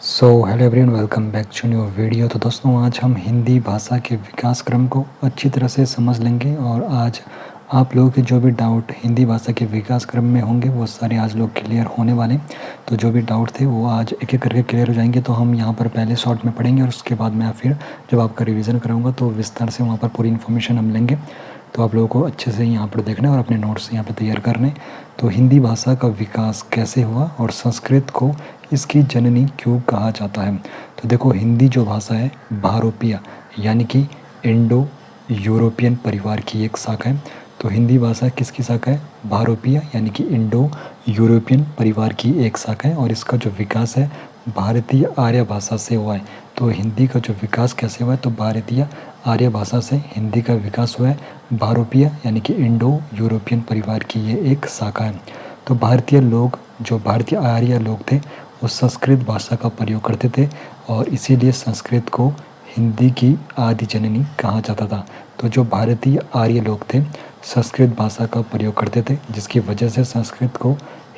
Hello everyone, welcome back to new video. तो दोस्तों, आज हम हिंदी भाषा के विकास क्रम को अच्छी तरह से समझ लेंगे और आज आप लोगों के जो भी डाउट हिंदी भाषा के विकास क्रम में होंगे वो सारे आज लोग क्लियर होने वाले। तो जो भी डाउट थे वो आज एक एक करके क्लियर हो जाएंगे। तो हम यहाँ पर पहले शॉर्ट में पढ़ेंगे और उसके बाद मैं फिर जब आपका रिवीजन कराऊंगा तो विस्तार से वहाँ पर पूरी इन्फॉर्मेशन हम लेंगे। तो आप लोगों को अच्छे से यहाँ पर देखना है और अपने नोट्स यहाँ पर तैयार करने। तो हिंदी भाषा का विकास कैसे हुआ और संस्कृत को इसकी जननी क्यों कहा जाता है। तो देखो, हिंदी जो भाषा है भारोपीय यानी कि इंडो यूरोपियन परिवार की एक शाखा है। तो हिंदी भाषा किसकी शाखा है? भारोपीय यानी कि इंडो यूरोपियन परिवार की एक शाखा है और इसका जो विकास है भारतीय आर्य भाषा से हुआ है। तो हिंदी का जो विकास कैसे हुआ है? तो भारतीय आर्य भाषा से हिंदी का विकास हुआ है। भारोपीय यानी कि इंडो यूरोपियन परिवार की ये एक शाखा है। तो भारतीय लोग, जो भारतीय आर्य लोग थे, वो संस्कृत भाषा का प्रयोग करते थे और इसीलिए संस्कृत को हिंदी की आदि जननी कहा जाता था। तो जो भारतीय आर्य लोग थे संस्कृत भाषा का प्रयोग करते थे, जिसकी वजह से संस्कृत को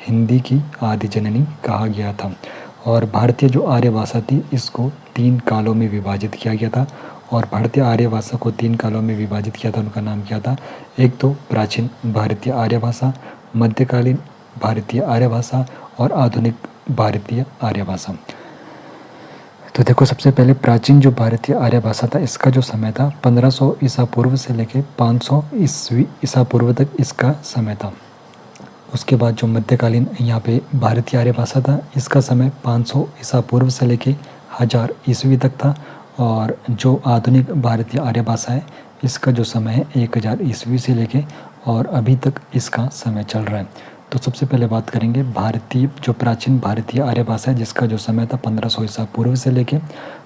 हिंदी की आदि जननी कहा गया था। और भारतीय जो आर्य भाषा थी इसको 3 कालों में विभाजित किया गया था और भारतीय आर्य भाषा को 3 कालों में विभाजित किया था। उनका नाम क्या था? एक तो प्राचीन भारतीय आर्य भाषा, मध्यकालीन भारतीय आर्य भाषा और आधुनिक भारतीय आर्य भाषा। तो देखो, सबसे पहले प्राचीन जो भारतीय आर्य भाषा था इसका जो समय था 1500 ईसा पूर्व से लेके 500 ईसा पूर्व तक इसका समय था। उसके बाद जो मध्यकालीन यहाँ पे भारतीय आर्य भाषा था इसका समय 500 ईसा पूर्व से लेके 1000 ईस्वी तक था। और जो आधुनिक भारतीय आर्य भाषा है इसका जो समय है 1000 ईस्वी से लेके और अभी तक इसका समय चल रहा है। तो सबसे पहले बात करेंगे भारतीय, जो प्राचीन भारतीय आर्य भाषा है जिसका जो समय था 1500 ईसा पूर्व से लेके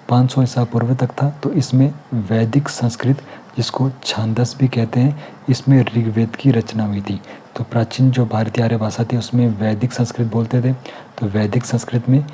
500 ईसा पूर्व तक था। तो इसमें वैदिक संस्कृत, जिसको छांदस भी कहते हैं, इसमें ऋग्वेद की रचना हुई थी। तो प्राचीन जो भारतीय आर्य भाषा थी उसमें वैदिक संस्कृत बोलते थे। तो वैदिक संस्कृत में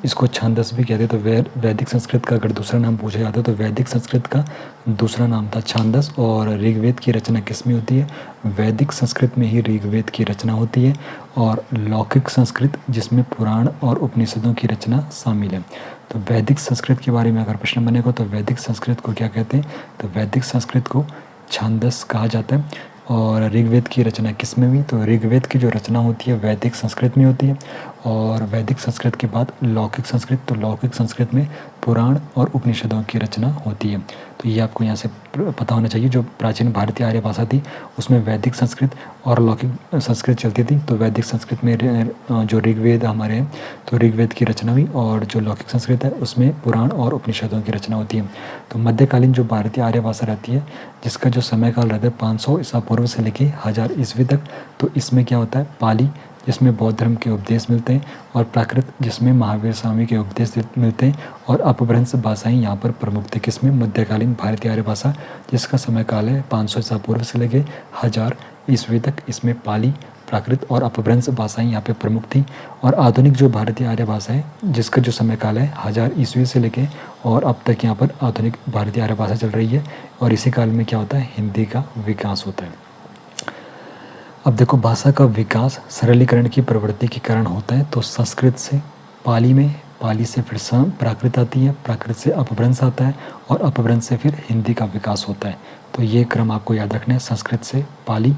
इसको छांदस भी कहते। तो वैदिक संस्कृत का अगर दूसरा नाम पूछा जाता तो वैदिक संस्कृत का दूसरा नाम था छांदस। और ऋग्वेद की रचना किस में होती है? वैदिक संस्कृत में ही ऋग्वेद की रचना होती है। और लौकिक संस्कृत, जिसमें पुराण और उपनिषदों की रचना शामिल है। तो वैदिक संस्कृत के बारे में अगर प्रश्न बनेगा तो वैदिक संस्कृत को क्या कहते हैं? तो वैदिक संस्कृत को छांदस कहा जाता है। और ऋग्वेद की रचना किस में हुई? तो ऋग्वेद की जो रचना होती है वैदिक संस्कृत में होती है। और वैदिक संस्कृत के बाद लौकिक संस्कृत, तो लौकिक संस्कृत में पुराण और उपनिषदों की रचना होती है। तो ये आपको यहाँ से पता होना चाहिए। जो प्राचीन भारतीय आर्य भाषा थी उसमें वैदिक संस्कृत और लौकिक संस्कृत चलती थी। तो वैदिक संस्कृत में जो ऋग्वेद हमारे हैं तो ऋग्वेद की रचना हुई और जो लौकिक संस्कृत है उसमें पुराण और उपनिषदों की रचना होती है। तो मध्यकालीन जो भारतीय आर्य भाषा रहती है जिसका जो समय काल रहता है 500 ईसा पूर्व से लेके 1000 ईस्वी तक, तो इसमें क्या होता है? पाली, जिसमें बौद्ध धर्म के उपदेश मिलते हैं, और प्राकृत, जिसमें महावीर स्वामी के उपदेश मिलते हैं, और अपभ्रंश भाषाएं यहाँ पर प्रमुख थे। किसमें? मध्यकालीन भारतीय आर्य भाषा, जिसका समय काल है 500 ईसा पूर्व से लेके 1000 ईस्वी तक। इसमें पाली, प्राकृत और अपभ्रंश भाषाएं यहाँ पे प्रमुख थी। और आधुनिक जो भारतीय आर्य भाषा है जिसका जो समय काल है 1000 ईस्वी से लेके और अब तक यहाँ पर आधुनिक भारतीय आर्य भाषा चल रही है। और इसी काल में क्या होता है? हिंदी का विकास होता है। अब देखो, भाषा का विकास सरलीकरण की प्रवृत्ति के कारण होता है। तो संस्कृत से पाली में, पाली से फिर प्राकृत आती है, प्राकृत से अपभ्रंश आता है और अपभ्रंश से फिर हिंदी का विकास होता है। तो ये क्रम आपको याद रखना है। संस्कृत से पाली,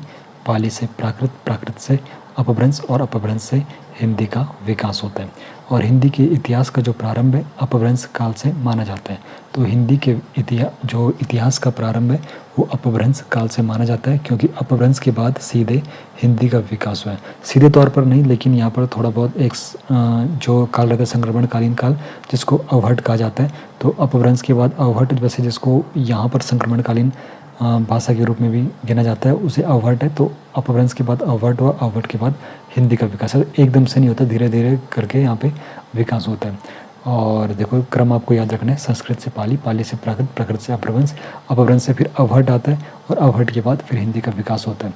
पाली से प्राकृत, प्राकृत से अपभ्रंश और अपभ्रंश से हिंदी का विकास होता है। और हिंदी के इतिहास का जो प्रारंभ है अपभ्रंश काल से माना जाता है। तो हिंदी के इतिहास का प्रारंभ है वो अपभ्रंश काल से माना जाता है, क्योंकि अपभ्रंश के बाद सीधे हिंदी का विकास हुआ है। सीधे तौर पर नहीं, लेकिन यहाँ पर थोड़ा बहुत एक जो काल रहता है संक्रमणकालीन काल, जिसको अवहट कहा जाता है। तो अपभ्रंश के बाद अवहट, वैसे जिसको यहाँ पर संक्रमणकालीन भाषा के रूप में भी गिना जाता है, उसे अवहट है। तो अपभ्रंश के बाद अवहट हुआ, अवहट के बाद हिंदी का विकास है। एकदम से नहीं होता, धीरे धीरे करके यहाँ पे विकास होता है। और देखो, क्रम आपको याद रखना है। संस्कृत से पाली, पाली से प्राकृत, प्राकृत से अपभ्रंश, अपभ्रंश से फिर अवहट आता है और अवहट के बाद फिर हिंदी का विकास होता है।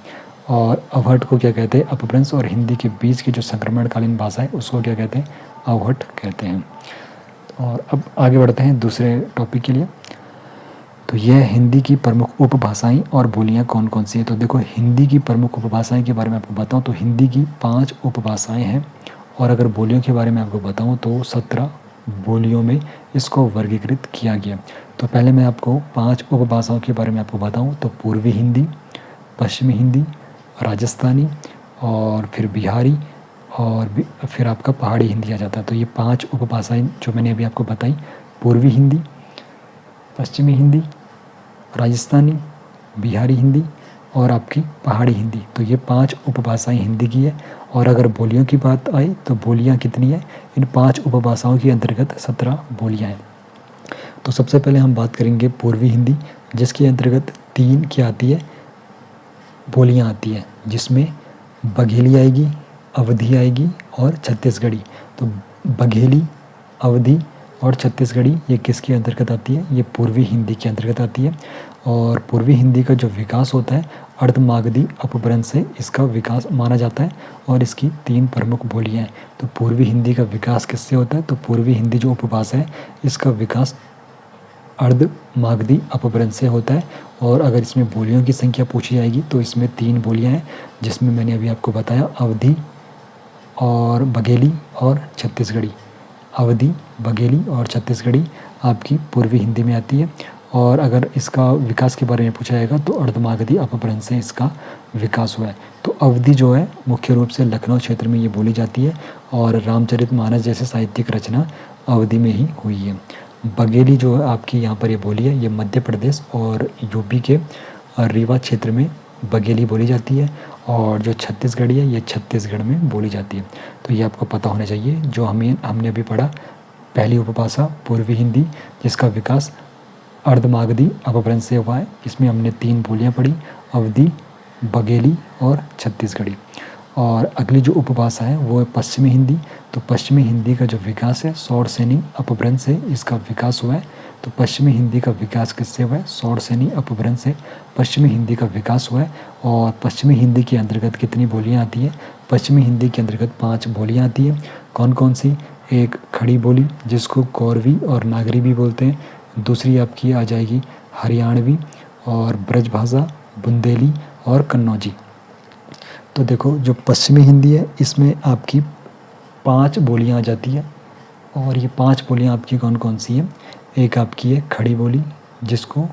और अवहट को क्या कहते हैं? अपभ्रंश और हिंदी के बीच की जो संक्रमणकालीन भाषा है उसको क्या कहते हैं? अवहट कहते हैं। और अब आगे बढ़ते हैं दूसरे टॉपिक के लिए। तो यह हिंदी की प्रमुख उपभाषाएं और बोलियां कौन कौन सी हैं? तो देखो, हिंदी की प्रमुख उपभाषाएं के बारे में आपको बताऊं तो हिंदी की 5 उपभाषाएं हैं। और अगर बोलियों के बारे में आपको बताऊं तो 17 बोलियों में इसको वर्गीकृत किया गया। तो पहले मैं आपको 5 उपभाषाओं के बारे में आपको बताऊं तो पूर्वी हिंदी, पश्चिमी हिंदी, राजस्थानी और फिर बिहारी और फिर आपका पहाड़ी हिंदी आ जाता है। तो ये 5 उपभाषाएं जो मैंने अभी आपको बताई, पूर्वी हिंदी, पश्चिमी हिंदी, राजस्थानी, बिहारी हिंदी और आपकी पहाड़ी हिंदी। तो ये 5 उपभाषाएं हिंदी की है। और अगर बोलियों की बात आए तो बोलियां कितनी है, इन 5 उपभाषाओं के अंतर्गत 17 बोलियां हैं। तो सबसे पहले हम बात करेंगे पूर्वी हिंदी, जिसके अंतर्गत 3 क्या आती है, बोलियां आती है, जिसमें बघेली आएगी, अवधी आएगी और छत्तीसगढ़ी। तो बघेली, अवधी और छत्तीसगढ़ी ये किसके अंतर्गत आती है, ये पूर्वी हिंदी के अंतर्गत आती है। और पूर्वी हिंदी का जो विकास होता है अर्धमागधी अपभ्रंश से इसका विकास माना जाता है और इसकी 3 प्रमुख बोलियां हैं। तो पूर्वी हिंदी का विकास किससे होता है, तो पूर्वी हिंदी जो उपभाषा है इसका विकास अर्धमागधी अपभ्रंश से होता है। और अगर इसमें बोलियों की संख्या पूछी जाएगी तो इसमें 3 बोलियां हैं, जिसमें मैंने अभी आपको बताया अवधी और बघेली और छत्तीसगढ़ी। अवधी, बघेली और छत्तीसगढ़ी आपकी पूर्वी हिंदी में आती है। और अगर इसका विकास के बारे में पूछा जाएगा तो अर्धमागधी अपभ्रंश से इसका विकास हुआ है। तो अवधी जो है मुख्य रूप से लखनऊ क्षेत्र में ये बोली जाती है और रामचरितमानस जैसे साहित्यिक रचना अवधी में ही हुई है। बघेली जो है आपकी यहाँ पर ये बोली है, ये मध्य प्रदेश और यूपी के रीवा क्षेत्र में बघेली बोली जाती है। और जो छत्तीसगढ़ी है ये छत्तीसगढ़ में बोली जाती है। तो ये आपको पता होना चाहिए। जो हमने अभी पढ़ा, पहली उपभाषा पूर्वी हिंदी, जिसका विकास अर्धमागधी अपभ्रंश से हुआ है। इसमें हमने 3 बोलियां पढ़ी, अवधी, बघेली और छत्तीसगढ़ी। और अगली जो उपभाषा है वो है पश्चिमी हिंदी। तो पश्चिमी हिंदी का जो विकास है शौरसेनी अपभ्रंश से इसका विकास हुआ है। तो पश्चिमी हिंदी का विकास किससे हुआ है, शौरसेनी अपभ्रंश से पश्चिमी हिंदी का विकास हुआ है। और पश्चिमी हिंदी के अंतर्गत कितनी बोलियां आती है, पश्चिमी हिंदी के अंतर्गत 5 बोलियां आती है। कौन कौन सी, एक खड़ी बोली जिसको कौरवी और नागरी भी बोलते हैं, दूसरी आपकी आ जाएगी हरियाणवी और ब्रजभाषा, बुंदेली और कन्नौजी। तो देखो जो पश्चिमी हिंदी है इसमें आपकी 5 बोलियां आ जाती है। और ये 5 बोलियां आपकी कौन कौन सी हैं, एक आपकी है खड़ी बोली जिसको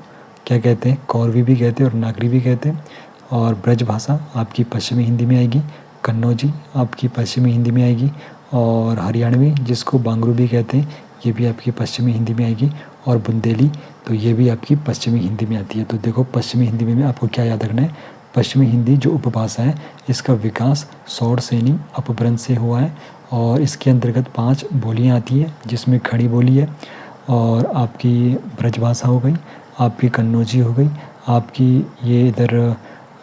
क्या कहते हैं, कौरवी भी कहते हैं और नागरी भी कहते हैं। और ब्रजभाषा आपकी पश्चिमी हिंदी में आएगी, कन्नौजी आपकी पश्चिमी हिंदी में आएगी और हरियाणवी जिसको बांगरू भी कहते हैं ये भी आपकी पश्चिमी हिंदी में आएगी। और बुंदेली तो ये भी आपकी पश्चिमी हिंदी में आती है। तो देखो पश्चिमी हिंदी में आपको क्या याद रखना है, पश्चिमी हिंदी जो उपभाषा है इसका विकास शौरसेनी अपभ्रंश से हुआ है और इसके अंतर्गत 5 बोलियां आती है, जिसमें खड़ी बोली है और आपकी ब्रजभाषा हो गई, आपकी कन्नौजी हो गई, आपकी ये इधर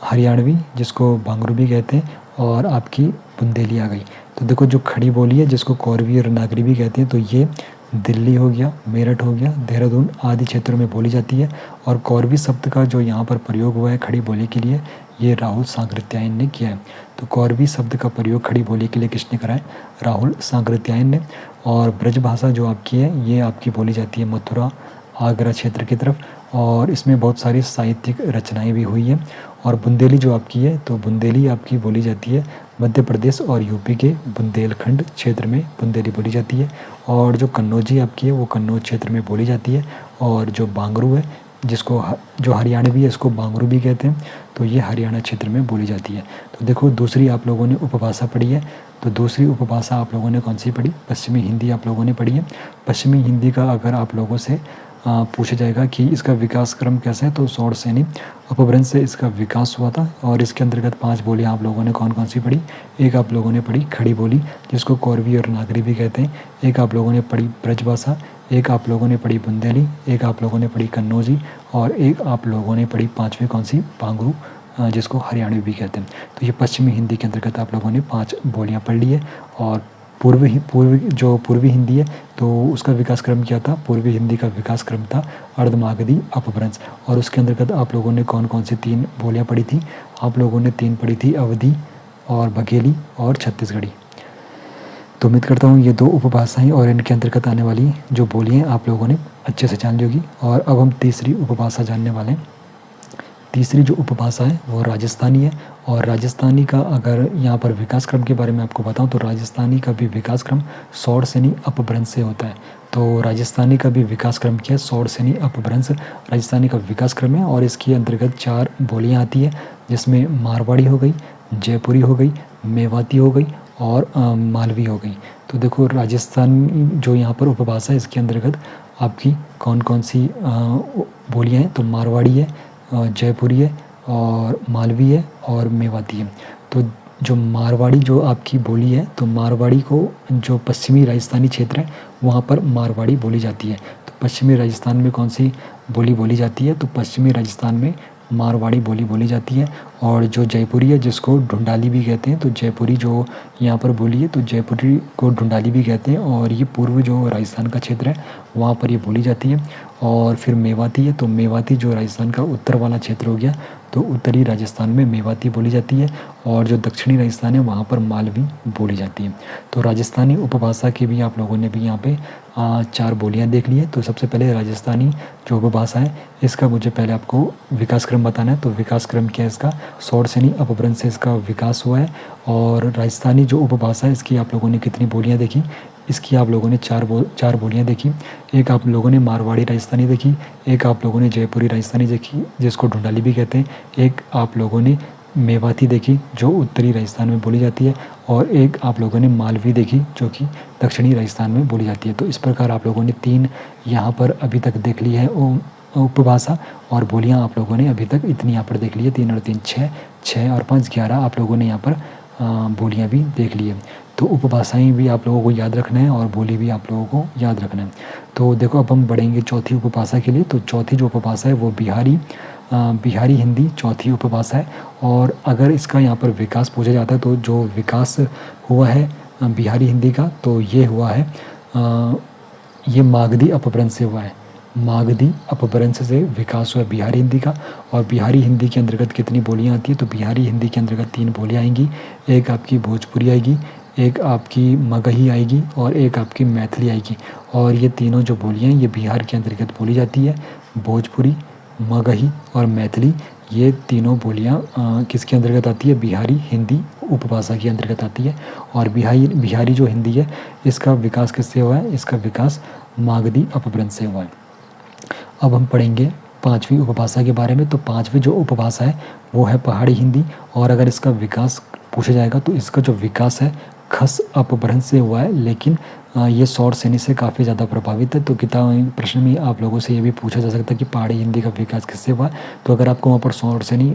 हरियाणवी जिसको बांगरू भी कहते हैं और आपकी बुंदेली आ गई। तो देखो जो खड़ी बोली है जिसको कौरवी और नागरी भी कहते हैं, तो ये दिल्ली हो गया, मेरठ हो गया, देहरादून आदि क्षेत्रों में बोली जाती है। और कौरवी शब्द का जो यहाँ पर प्रयोग हुआ है खड़ी बोली के लिए, ये राहुल सांकृत्यायन ने किया है। तो कौरवी शब्द का प्रयोग खड़ी बोली के लिए किसने करा है, राहुल सांकृत्यायन ने। और ब्रजभाषा जो आपकी है ये आपकी बोली जाती है मथुरा, आगरा क्षेत्र की तरफ और इसमें बहुत सारी साहित्यिक रचनाएं भी हुई हैं। और बुंदेली जो आपकी है, तो बुंदेली आपकी बोली जाती है मध्य प्रदेश और यूपी के बुंदेलखंड क्षेत्र में बुंदेली बोली जाती है। और जो कन्नौजी आपकी है वो कन्नौज क्षेत्र में बोली जाती है। और जो बांगरू है जिसको जो हरियाणवी है इसको बांगरू भी कहते हैं, तो ये हरियाणा क्षेत्र में बोली जाती है। तो देखो दूसरी आप लोगों ने उपभाषा पढ़ी है, तो दूसरी उपभाषा आप लोगों ने कौन सी पढ़ी, पश्चिमी हिंदी आप लोगों ने पढ़ी है। पश्चिमी हिंदी का अगर आप लोगों से पूछा जाएगा कि इसका विकास क्रम कैसा है, तो शौरसेनी अपभ्रंश से इसका विकास हुआ था। और इसके अंतर्गत 5 बोलियां आप लोगों ने कौन कौन सी पढ़ी, एक आप लोगों ने पढ़ी खड़ी बोली जिसको कौरवी और नागरी भी कहते हैं, एक आप लोगों ने पढ़ी ब्रजभाषा, एक आप लोगों ने पढ़ी बुंदेली, एक आप लोगों ने पढ़ी कन्नौजी और एक आप लोगों ने पढ़ी 5वीं कौन सी, बांगरू जिसको हरियाणवी भी कहते हैं। तो ये पश्चिमी हिंदी के अंतर्गत आप लोगों ने 5 बोलियाँ पढ़ ली है। और पूर्वी हिंदी है तो उसका विकास क्रम क्या था, पूर्वी हिंदी का विकास क्रम था अर्धमागधी अपभ्रंश। और उसके अंतर्गत आप लोगों ने कौन कौन सी 3 बोलियां पढ़ी थी, आप लोगों ने 3 पढ़ी थी, अवधी और बघेली और छत्तीसगढ़ी। तो उम्मीद करता हूँ ये 2 उपभाषाएं और इनके अंतर्गत आने वाली जो बोलियाँ आप लोगों ने अच्छे से जान ली होगी। और अब हम तीसरी उपभाषा जानने वाले हैं। तीसरी जो उपभाषा है वो राजस्थानी है। और राजस्थानी का अगर यहाँ पर विकास क्रम के बारे में आपको बताऊँ तो राजस्थानी का भी विकास क्रम षोडशनी अपभ्रंश से होता है। तो राजस्थानी का भी विकास क्रम क्या है, षोडशनी अपभ्रंश राजस्थानी का विकास क्रम है। और इसके अंतर्गत 4 बोलियाँ आती है, जिसमें मारवाड़ी हो गई, जयपुरी हो गई, मेवाती हो गई और मालवी हो गई। तो देखो राजस्थान जो यहाँ पर उपभाषा है इसके अंतर्गत आपकी कौन कौन सी बोलियाँ हैं, तो मारवाड़ी है, जयपुरी है और मालवी है और मेवाती है। तो जो मारवाड़ी जो आपकी बोली है, तो मारवाड़ी को जो पश्चिमी राजस्थानी क्षेत्र है वहाँ पर मारवाड़ी बोली जाती है। तो पश्चिमी राजस्थान में कौन सी बोली बोली जाती है, तो पश्चिमी राजस्थान में मारवाड़ी बोली बोली जाती है। और जो जयपुरी है जिसको ढूंढाली भी कहते हैं, तो जयपुरी जो यहाँ पर बोली है तो जयपुरी को ढूंढाली भी कहते हैं। और ये पूर्व जो राजस्थान का क्षेत्र है वहाँ पर ये बोली जाती है। और फिर मेवाती है, तो मेवाती जो राजस्थान का उत्तर वाला क्षेत्र हो गया, तो उत्तरी राजस्थान में मेवाती बोली जाती है। और जो दक्षिणी राजस्थान है वहाँ पर मालवी बोली जाती है। तो राजस्थानी उपभाषा की भी आप लोगों ने भी यहाँ पे 4 बोलियाँ देख ली है। तो सबसे पहले राजस्थानी जो उपभाषा है इसका मुझे पहले आपको विकास क्रम बताना है। तो विकास क्रम क्या है इसका, षोडशनी अपभ्रंश से इसका विकास हुआ है। और राजस्थानी जो उपभाषा है इसकी आप लोगों ने कितनी बोलियाँ देखी, इसकी आप लोगों ने 4 बोलियाँ देखी। एक आप लोगों ने मारवाड़ी राजस्थानी देखी, एक आप लोगों ने जयपुरी राजस्थानी देखी जिसको ढूंढाली भी कहते हैं, एक आप लोगों ने मेवाती देखी जो उत्तरी राजस्थान में बोली जाती है, और एक आप लोगों ने मालवी देखी जो कि दक्षिणी राजस्थान में बोली जाती है। तो इस प्रकार आप लोगों ने 3 यहाँ पर अभी तक देख ली है उपभाषा, और बोलियाँ आप लोगों ने अभी तक इतनी यहाँ पर देख ली है, 3 और 3 6, 6 और 5 11 आप लोगों ने यहाँ पर बोलियाँ भी देख ली है। तो उपभाषाएं भी आप लोगों को याद रखना है और बोली भी आप लोगों को याद रखना है। तो देखो अब हम बढ़ेंगे चौथी उपभाषा के लिए। तो चौथी जो उपभाषा है वो बिहारी हिंदी चौथी उपभाषा है। और अगर इसका यहाँ पर विकास पूछा जाता है तो जो विकास हुआ है बिहारी हिंदी का, तो ये हुआ है ये मागधी अपभ्रंश से हुआ है। मागधी अपभ्रंश से विकास हुआ बिहारी हिंदी का। और बिहारी हिंदी के अंतर्गत कितनी बोलियाँ आती है, तो बिहारी हिंदी के अंतर्गत 3 बोलियाँ आएंगी। एक आपकी भोजपुरी आएगी, एक आपकी मगही आएगी और एक आपकी मैथिली आएगी। और ये तीनों जो बोलियाँ हैं ये बिहार के अंतर्गत बोली जाती है। भोजपुरी, मगही और मैथिली ये तीनों बोलियाँ किसके अंतर्गत आती है, बिहारी हिंदी उपभाषा के अंतर्गत आती है। और बिहारी जो हिंदी है इसका विकास किससे हुआ है, इसका विकास मागधी अपभ्रंश से हुआ है। अब हम पढ़ेंगे 5वीं उपभाषा के बारे में। तो 5वीं जो उपभाषा है वो है पहाड़ी हिंदी। और अगर इसका विकास पूछा जाएगा तो इसका जो विकास है खस अपभ्रंश से हुआ है, लेकिन ये षोडशनी से काफ़ी ज़्यादा प्रभावित है। तो किताब प्रश्न में आप लोगों से ये भी पूछा जा सकता है कि पहाड़ी हिंदी का विकास किससे हुआ है। तो अगर आपको वहाँ पर षोडशनी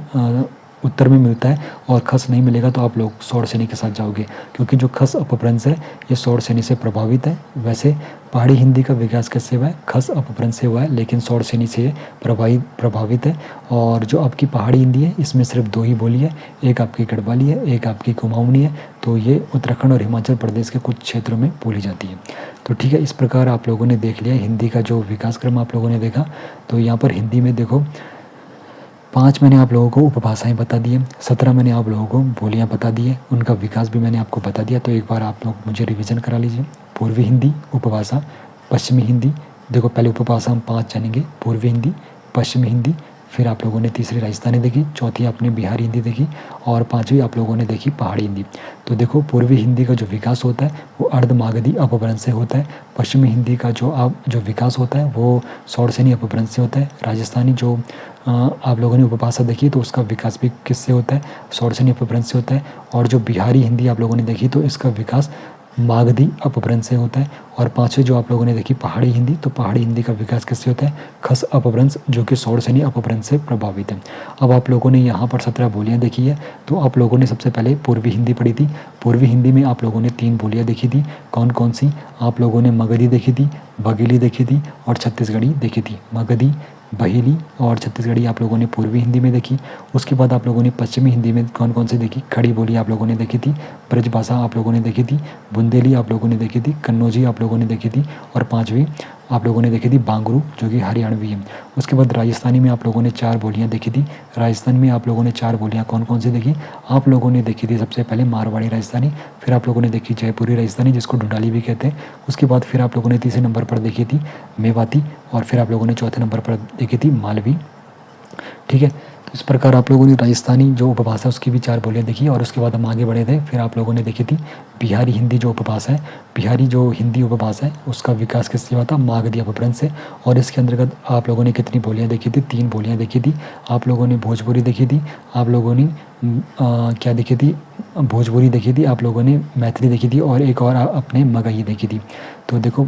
उत्तर में मिलता है और खस नहीं मिलेगा तो आप लोग षोडशनी के साथ जाओगे, क्योंकि जो खस अपभ्रंश है ये षोडशनी से प्रभावित है। वैसे पहाड़ी हिंदी का विकास किससे हुआ है, खस अपभ्रंश से हुआ है, लेकिन षोडशनी से प्रभावित है। और जो आपकी पहाड़ी हिंदी है इसमें सिर्फ 2 ही बोली है, एक आपकी गढ़वाली है, एक आपकी कुमाऊनी है। तो ये उत्तराखंड और हिमाचल प्रदेश के कुछ क्षेत्रों में बोली जाती है। तो ठीक है, इस प्रकार आप लोगों ने देख लिया हिंदी का जो विकास क्रम आप लोगों ने देखा। तो यहाँ पर हिंदी में देखो 5 मैंने आप लोगों को उपभाषाएं बता दी है, 17 मैंने आप लोगों को बोलियां बता दी है, उनका विकास भी मैंने आपको बता दिया। तो एक बार आप लोग मुझे रिवीजन करा लीजिए। पूर्वी हिंदी उपभाषा, पश्चिमी हिंदी, देखो पहले उपभाषा हम 5 जानेंगे, पूर्वी हिंदी, पश्चिमी हिंदी, फिर आप लोगों ने तीसरी राजस्थानी देखी, चौथी आपने बिहारी हिंदी देखी और 5वीं आप लोगों ने देखी पहाड़ी हिंदी। तो देखो पूर्वी हिंदी का जो विकास होता है वो अर्धमागधी अपभ्रंश से होता है। पश्चिमी हिंदी का जो विकास होता है वो षोडशनी अपभ्रंश से होता है। राजस्थानी जो आप लोगों ने उपभाषा देखी तो उसका विकास भी किससे होता है, षोडशनी अपभ्रंश से होता है। और जो बिहारी हिंदी आप लोगों ने देखी तो इसका विकास मागधी अपभ्रंश से होता है। और 5वीं जो आप लोगों ने देखी पहाड़ी हिंदी, तो पहाड़ी हिंदी का विकास किससे होता है, खस अपभ्रंश, जो कि षोडशनी अपभ्रंश से प्रभावित है। अब आप लोगों ने यहाँ पर 17 बोलियाँ देखी है। तो आप लोगों ने सबसे पहले पूर्वी हिंदी पढ़ी थी। पूर्वी हिंदी में आप लोगों ने 3 बोलियाँ देखी थी, कौन कौन सी, आप लोगों ने मगधी देखी थी, बघेली देखी थी और छत्तीसगढ़ी देखी थी। मगधी, बहेली और छत्तीसगढ़ी आप लोगों ने पूर्वी हिंदी में देखी। उसके बाद आप लोगों ने पश्चिमी हिंदी में कौन कौन सी देखी, खड़ी बोली आप लोगों ने देखी थी, ब्रजभाषा आप लोगों ने देखी थी, बुंदेली आप लोगों ने देखी थी, कन्नौजी आप लोगों ने देखी थी और 5वीं आप लोगों ने देखी थी बांगरू, जो कि हरियाणवी है। उसके बाद राजस्थानी में आप लोगों ने 4 बोलियाँ देखी थी। राजस्थान में आप लोगों ने 4 बोलियाँ कौन कौन सी देखी, आप लोगों ने देखी थी सबसे पहले मारवाड़ी राजस्थानी, फिर आप लोगों ने देखी जयपुरी राजस्थानी जिसको ढूंढाली भी कहते हैं। उसके बाद फिर आप लोगों ने तीसरे नंबर पर देखी थी मेवाती और फिर आप लोगों ने चौथे नंबर पर देखी थी मालवी। ठीक है। तो इस प्रकार आप लोगों ने राजस्थानी जो उपभाषा उसकी भी 4 बोलियाँ देखी और उसके बाद हम आगे बढ़े थे। फिर आप लोगों ने देखी थी बिहारी हिंदी जो उपभाषा है, बिहारी जो हिंदी उपभाषा है उसका विकास किससे हुआ था, मागधी अपभ्रंश से। और इसके अंतर्गत आप लोगों ने कितनी बोलियाँ देखी थी, 3 बोलियाँ देखी थी। आप लोगों ने भोजपुरी देखी थी, आप लोगों ने क्या देखी थी, भोजपुरी देखी थी, आप लोगों ने मैथिली देखी थी और एक और अपने मगही देखी थी। तो देखो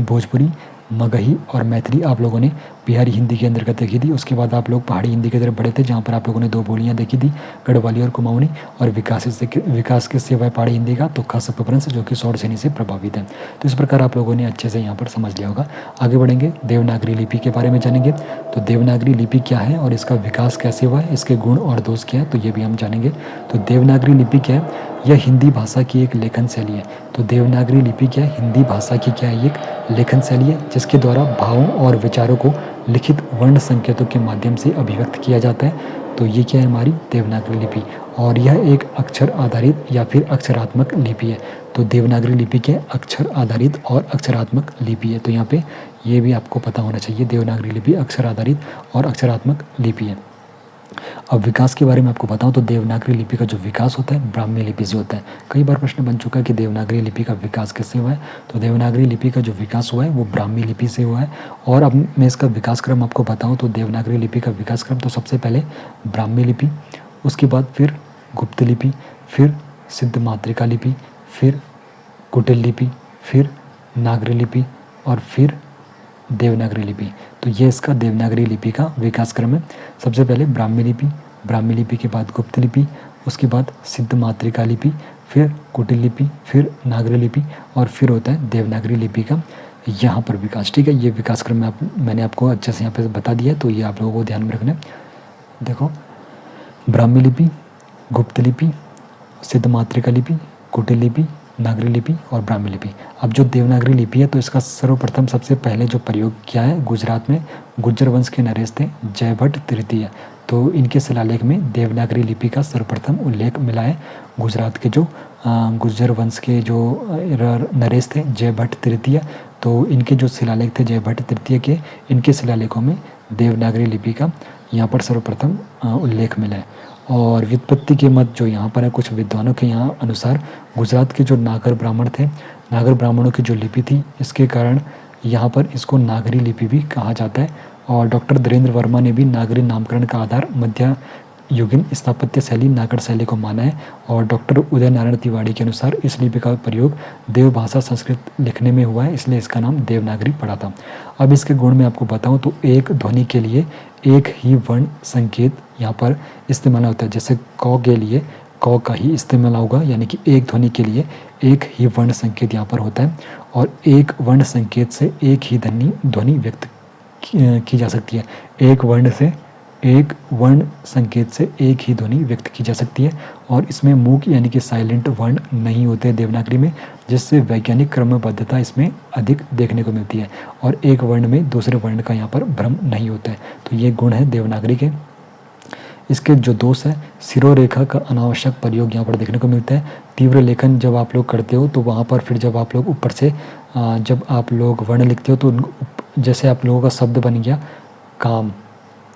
भोजपुरी, मगही और मैथिली आप लोगों ने बिहारी हिंदी के अंतर्गत देखी थी। उसके बाद आप लोग पहाड़ी हिंदी की तरफ बढ़े थे, जहाँ पर आप लोगों ने 2 बोलियाँ देखी थी, गढ़वाली और कुमाऊनी। और विकास किससे हुआ है पहाड़ी हिंदी का, तो खास अपभ्रंश जो कि शौर श्रेणी से प्रभावित है। तो इस प्रकार आप लोगों ने अच्छे से यहाँ पर समझ लिया होगा। आगे बढ़ेंगे, देवनागरी लिपि के बारे में जानेंगे। तो देवनागरी लिपि क्या है और इसका विकास कैसे हुआ है, इसके गुण और दोष क्या है, तो ये भी हम जानेंगे। तो देवनागरी लिपि क्या है, यह हिंदी भाषा की एक लेखन शैली है। तो देवनागरी लिपि क्या है, हिंदी भाषा की क्या है, एक लेखन शैली है जिसके द्वारा भावों और विचारों को लिखित वर्ण संकेतों के माध्यम से अभिव्यक्त किया जाता है। तो ये क्या है हमारी देवनागरी लिपि, और यह एक अक्षर आधारित या फिर अक्षरात्मक लिपि है। तो देवनागरी लिपि के अक्षर आधारित और अक्षरात्मक लिपि है। तो यहाँ पे ये भी आपको पता होना चाहिए, देवनागरी लिपि अक्षर आधारित और अक्षरात्मक लिपि है। अब विकास के बारे में आपको बताऊं तो देवनागरी लिपि का जो विकास होता है ब्राह्मी लिपि से होता है। कई बार प्रश्न बन चुका है कि देवनागरी लिपि का विकास किससे हुआ है, तो देवनागरी लिपि का जो विकास हुआ है वो ब्राह्मी लिपि से हुआ है। और अब मैं इसका विकास क्रम आपको बताऊं तो देवनागरी लिपि का विकास क्रम, तो सबसे पहले ब्राह्मी लिपि, उसके बाद फिर गुप्त लिपि, फिर सिद्ध मातृका लिपि, फिर कुटिल लिपि, फिर नागरी लिपि और फिर देवनागरी लिपि। तो ये इसका देवनागरी लिपि का विकास क्रम है। सबसे पहले ब्राह्मी लिपि, ब्राह्मी लिपि के बाद गुप्त लिपि, उसके बाद सिद्ध मातृका लिपि, फिर कुटिल लिपि, फिर नागरी लिपि और फिर होता है देवनागरी लिपि का यहाँ पर विकास। ठीक है, ये विकास क्रम मैंने आपको अच्छे से यहाँ पे बता दिया, तो ये आप लोगों को ध्यान में रखना है। देखो, ब्राह्मी लिपि, गुप्त लिपि, सिद्ध मातृका लिपि, कुटिल लिपि, नागरी लिपि और ब्राह्मी लिपि। अब जो देवनागरी लिपि है तो इसका सर्वप्रथम सबसे पहले जो प्रयोग किया है गुजरात में गुर्जर वंश के नरेश थे जयभट्ट तृतीय। तो इनके शिलालेख में देवनागरी लिपि का सर्वप्रथम उल्लेख मिला है। गुजरात के जो गुर्जर वंश के जो नरेश थे जयभट्ट तृतीय, तो इनके जो शिलालेख थे जयभट्ट तृतीय के, इनके शिलालेखों में देवनागरी लिपि का यहाँ पर सर्वप्रथम उल्लेख मिला है। और व्युत्पत्ति के मत जो यहाँ पर है कुछ विद्वानों के यहाँ अनुसार गुजरात के जो नागर ब्राह्मण थे, नागर ब्राह्मणों की जो लिपि थी, इसके कारण यहाँ पर इसको नागरी लिपि भी कहा जाता है। और डॉक्टर धीरेन्द्र वर्मा ने भी नागरी नामकरण का आधार मध्य युगीन स्थापत्य शैली नागर शैली को माना है। और डॉक्टर उदय नारायण तिवारी के अनुसार इस लिपि का प्रयोग देवभाषा संस्कृत लिखने में हुआ है, इसलिए इसका नाम देवनागरी पड़ा था। अब इसके गुण में आपको बताऊं तो एक ध्वनि के लिए एक ही वर्ण संकेत यहाँ पर इस्तेमाल होता है। जैसे क के लिए क का ही इस्तेमाल होगा, यानी कि एक ध्वनि के लिए एक ही वर्ण संकेत यहाँ पर होता है। और एक वर्ण संकेत से एक ही ध्वनि व्यक्त की जा सकती है। एक वर्ण संकेत से एक ही ध्वनि व्यक्त की जा सकती है। और इसमें मूक यानी कि साइलेंट वर्ण नहीं होते देवनागरी में, जिससे वैज्ञानिक क्रमबद्धता इसमें अधिक देखने को मिलती है। और एक वर्ण में दूसरे वर्ण का यहाँ पर भ्रम नहीं होता है। तो ये गुण है देवनागरी के। इसके जो दोष है, सिरोरेखा का अनावश्यक प्रयोग यहाँ पर देखने को मिलता है। तीव्र लेखन जब आप लोग करते हो तो वहाँ पर फिर जब आप लोग ऊपर से जब आप लोग वर्ण लिखते हो तो जैसे आप लोगों का शब्द बन गया काम,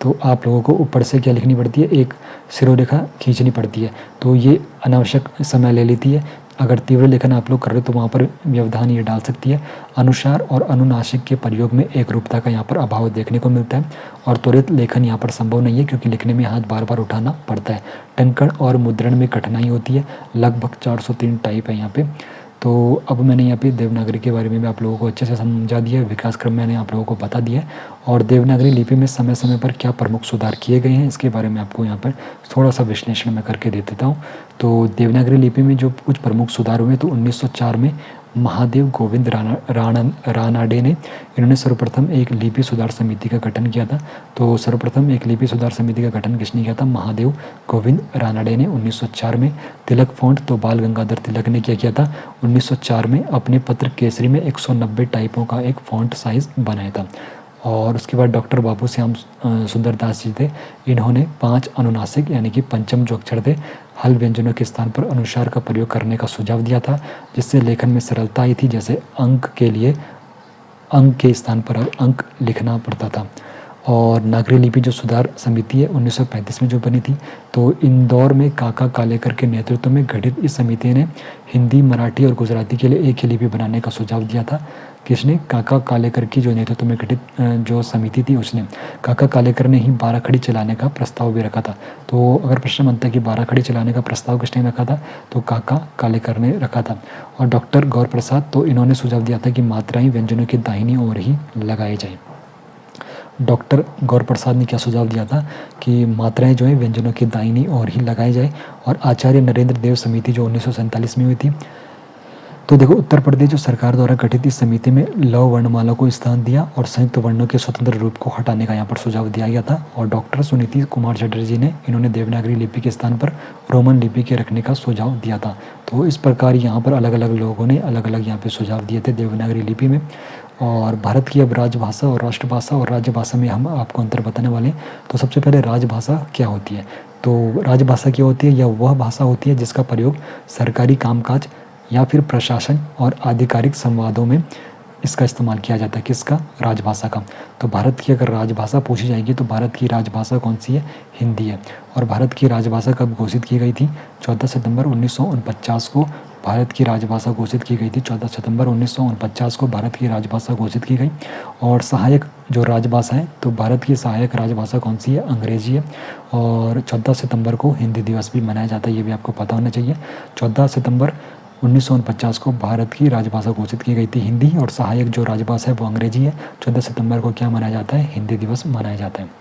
तो आप लोगों को ऊपर से क्या लिखनी पड़ती है, एक सिरोरेखा खींचनी पड़ती है। तो ये अनावश्यक समय ले लेती है। अगर तीव्र लेखन आप लोग कर रहे हो तो वहाँ पर व्यवधान ये डाल सकती है। अनुसार और अनुनासिक के प्रयोग में एक रूपता का यहाँ पर अभाव देखने को मिलता है। और त्वरित लेखन यहाँ पर संभव नहीं है, क्योंकि लिखने में हाथ बार बार उठाना पड़ता है। टंकण और मुद्रण में कठिनाई होती है। लगभग 403 टाइप है यहाँ पे। तो अब मैंने यहाँ पे देवनागरी के बारे में भी आप लोगों को अच्छे से समझा दिया है, विकास क्रम मैंने आप लोगों को बता दिया है। और देवनागरी लिपि में समय समय पर क्या प्रमुख सुधार किए गए हैं, इसके बारे में आपको यहाँ पर थोड़ा सा विश्लेषण मैं करके दे देता हूँ। तो देवनागरी लिपि में जो कुछ प्रमुख सुधार हुए, तो 1904 में महादेव गोविंद रानाडे ने इन्होंने सर्वप्रथम एक लिपि सुधार समिति का गठन किया था। तो सर्वप्रथम एक लिपि सुधार समिति का गठन किसने किया था, महादेव गोविंद रानाडे ने 1904 में। तिलक फॉन्ट तो बाल गंगाधर तिलक ने क्या किया था, 1904 में अपने पत्र केसरी में 190 टाइपों का एक फॉन्ट साइज बनाया था। और उसके बाद डॉक्टर बाबू श्याम सुंदर दास जी थे, इन्होंने 5 अनुनासिक यानी कि पंचम जो अक्षर थे हल व्यंजनों के स्थान पर अनुसार का प्रयोग करने का सुझाव दिया था, जिससे लेखन में सरलता आई थी। जैसे अंक के लिए अंक के स्थान पर अब अंक लिखना पड़ता था। और नागरी लिपि जो सुधार समिति है 1935 में जो बनी थी, तो इंदौर में काका कालेकर के नेतृत्व में गठित इस समिति ने हिंदी, मराठी और गुजराती के लिए एक ही लिपि बनाने का सुझाव दिया था। किसने? काका कालेकर की जो नेतृत्व में गठित जो समिति थी उसने। काका कालेकर ने ही 12 खड़ी चलाने का प्रस्ताव भी रखा था। तो अगर प्रश्न बनता है कि 12 खड़ी चलाने का प्रस्ताव किसने रखा था, तो काका कालेकर ने रखा था। और डॉक्टर गौर प्रसाद, तो इन्होंने सुझाव दिया था कि मात्राएं व्यंजनों की दाहिनी ओर ही लगाई जाए। डॉक्टर गौर प्रसाद ने क्या सुझाव दिया था कि मात्राएं जो है व्यंजनों की दाहिनी ओर ही लगाई जाए। और आचार्य नरेंद्र देव समिति जो 1947 में हुई थी, तो देखो उत्तर प्रदेश जो सरकार द्वारा गठित इस समिति में लव वर्णमाला को स्थान दिया और संयुक्त वर्णों के स्वतंत्र रूप को हटाने का यहाँ पर सुझाव दिया गया था। और डॉक्टर सुनीति कुमार चटर्जी ने इन्होंने देवनागरी लिपि के स्थान पर रोमन लिपि के रखने का सुझाव दिया था। तो इस प्रकार यहाँ पर अलग अलग लोगों ने अलग अलग यहाँ पे सुझाव दिए थे देवनागरी लिपि में। और भारत की अब राजभाषा और राष्ट्रभाषा और राज्यभाषा में हम आपको अंतर बताने वाले हैं। तो सबसे पहले राजभाषा क्या होती है? तो राजभाषा क्या होती है? यह वह भाषा होती है जिसका प्रयोग सरकारी कामकाज या फिर प्रशासन और आधिकारिक संवादों में इसका इस्तेमाल किया जाता है। किसका? राजभाषा का। तो भारत की अगर राजभाषा पूछी जाएगी तो भारत की राजभाषा कौन सी है? हिंदी है। और भारत की राजभाषा कब घोषित की गई थी? 14 सितंबर 1949 को भारत की राजभाषा घोषित की गई थी। 14 सितंबर 1949 को भारत की राजभाषा घोषित की गई। और सहायक जो राजभाषा है, तो भारत की सहायक राजभाषा कौन सी है? अंग्रेजी है। और 14 सितंबर को हिंदी दिवस भी मनाया जाता है, ये भी आपको पता होना चाहिए। 14 सितंबर 1949 को भारत की राजभाषा घोषित की गई थी हिंदी, और सहायक जो राजभाषा है वो अंग्रेजी है। 14 सितंबर को क्या मनाया जाता है? हिंदी दिवस मनाया जाता है।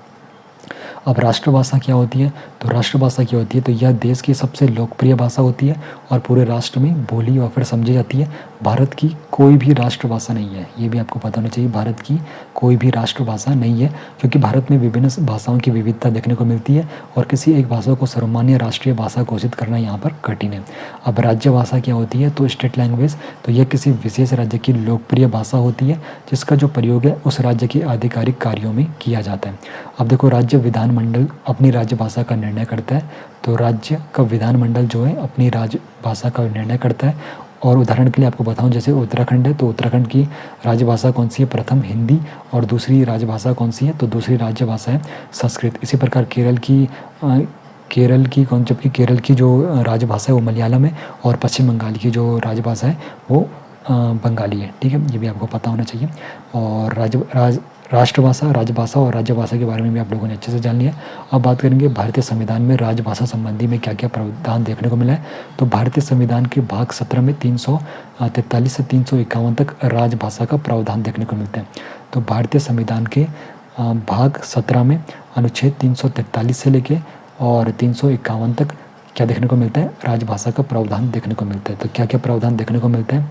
अब राष्ट्रभाषा क्या होती है? तो राष्ट्रभाषा क्या होती है? तो यह देश की सबसे लोकप्रिय भाषा होती है और पूरे राष्ट्र में बोली और फिर समझी जाती है। भारत की कोई भी राष्ट्रभाषा नहीं है, ये भी आपको पता होना चाहिए। भारत की कोई भी राष्ट्रभाषा नहीं है, क्योंकि भारत में विभिन्न भाषाओं की विविधता देखने को मिलती है और किसी एक भाषा को सर्वमान्य राष्ट्रीय भाषा घोषित करना यहाँ पर कठिन है। अब राज्य भाषा क्या होती है? तो स्टेट लैंग्वेज, तो यह किसी विशेष राज्य की लोकप्रिय भाषा होती है जिसका जो प्रयोग है उस राज्य के आधिकारिक कार्यों में किया जाता है। अब देखो, राज्य विधानमंडल अपनी राज्यभाषा का निर्णय करता है। तो राज्य का विधानमंडल जो है अपनी राजभाषा का निर्णय करता है। और उदाहरण के लिए आपको बताऊं, जैसे उत्तराखंड है, तो उत्तराखंड की राजभाषा कौन सी है? प्रथम हिंदी। और दूसरी राजभाषा कौन सी है? तो दूसरी राजभाषा है संस्कृत। इसी प्रकार जबकि केरल की जो राजभाषा है वो मलयालम है और पश्चिम बंगाल की जो राजभाषा है वो बंगाली है। ठीक है, ये भी आपको पता होना चाहिए। और राष्ट्रभाषा, राजभाषा और राज्यभाषा के बारे में भी आप लोगों ने अच्छे से जान लिया। अब बात करेंगे भारतीय संविधान में राजभाषा संबंधी में क्या क्या प्रावधान देखने को मिला है। तो भारतीय संविधान के भाग 17 में 343 से 351 तक राजभाषा का प्रावधान देखने को मिलता है। तो भारतीय संविधान के भाग 17 में अनुच्छेद 343 से लेके और 351 तक क्या देखने को मिलता है? राजभाषा का प्रावधान देखने को मिलता है। तो क्या क्या प्रावधान देखने को मिलता है?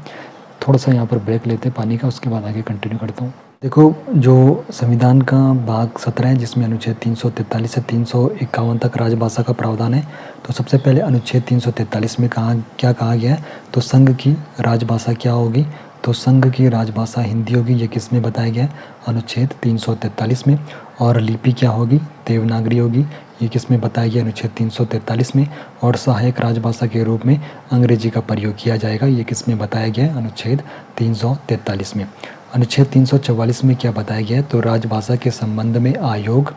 थोड़ा सा यहाँ पर ब्रेक लेते हैं पानी का, उसके बाद आगे कंटिन्यू करता हूँ। देखो, जो संविधान का भाग 17 है जिसमें अनुच्छेद 343 से 351 तक राजभाषा का प्रावधान है। तो सबसे पहले अनुच्छेद 343 में क्या कहा गया है? तो संघ की राजभाषा क्या होगी? तो संघ की राजभाषा हिंदी होगी, ये किस में बताया गया है? अनुच्छेद 343 में। और लिपि क्या होगी? देवनागरी होगी, ये किस में बताया गया? अनुच्छेद 343 में। और सहायक राजभाषा के रूप में अंग्रेजी का प्रयोग किया जाएगा, ये किस में बताया गया है? अनुच्छेद 343 में। अनुच्छेद 344 में क्या बताया गया है? तो राजभाषा के संबंध में आयोग,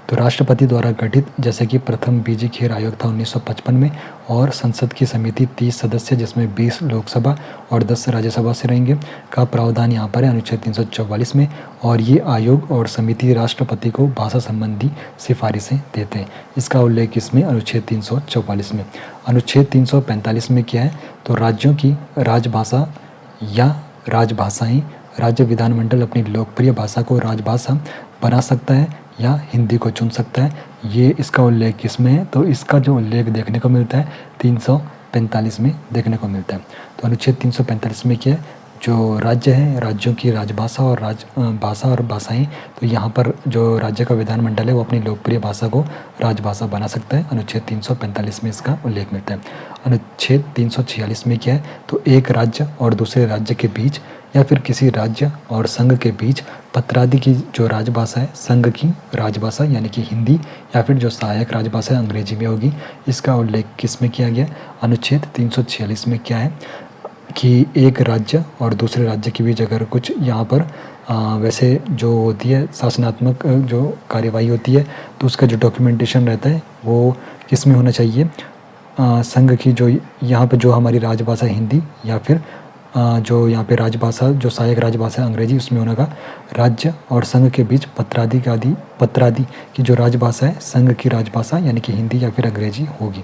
तो राष्ट्रपति द्वारा गठित, जैसे कि प्रथम बीजी खेर आयोग था 1955 में। और संसद की समिति 30 सदस्य जिसमें 20 लोकसभा और 10 राज्यसभा से रहेंगे का प्रावधान यहाँ पर है अनुच्छेद 344 में। और ये आयोग और समिति राष्ट्रपति को भाषा संबंधी सिफारिशें देते हैं। इसका उल्लेख इसमें अनुच्छेद 344 में। अनुच्छेद 345 में क्या है? तो राज्यों की राजभाषा या राजभाषाएं, राज्य विधानमंडल अपनी लोकप्रिय भाषा को राजभाषा बना सकता है या हिंदी को चुन सकता है। ये इसका उल्लेख किसमें है? तो इसका जो उल्लेख देखने को मिलता है 345 में देखने को मिलता है। तो अनुच्छेद 345 में क्या है? जो राज्य है, राज्यों की राजभाषा और भाषा और भाषाएं, तो यहाँ पर जो राज्य का विधानमंडल है वो अपनी लोकप्रिय भाषा को राजभाषा बना सकता है। अनुच्छेद 345 में इसका उल्लेख मिलता है। अनुच्छेद 346 में क्या है? तो एक राज्य और दूसरे राज्य के बीच या फिर किसी राज्य और संघ के बीच पत्रादि की जो राजभाषा है संघ की राजभाषा यानी कि हिंदी या फिर जो सहायक राजभाषा है अंग्रेजी में होगी। इसका उल्लेख किस में किया गया? अनुच्छेद 346 में क्या है कि एक राज्य और दूसरे राज्य के बीच अगर कुछ यहाँ पर वैसे जो होती है शासनात्मक जो कार्यवाही होती है, तो उसका जो डॉक्यूमेंटेशन रहता है वो किस में होना चाहिए, संघ की जो यहाँ पे जो हमारी राजभाषा हिंदी या फिर जो यहाँ पे राजभाषा जो सहायक राजभाषा अंग्रेजी, उसमें होने का राज्य और संघ के बीच पत्रादि की जो राजभाषा है संघ की राजभाषा यानी कि हिंदी या फिर अंग्रेजी होगी।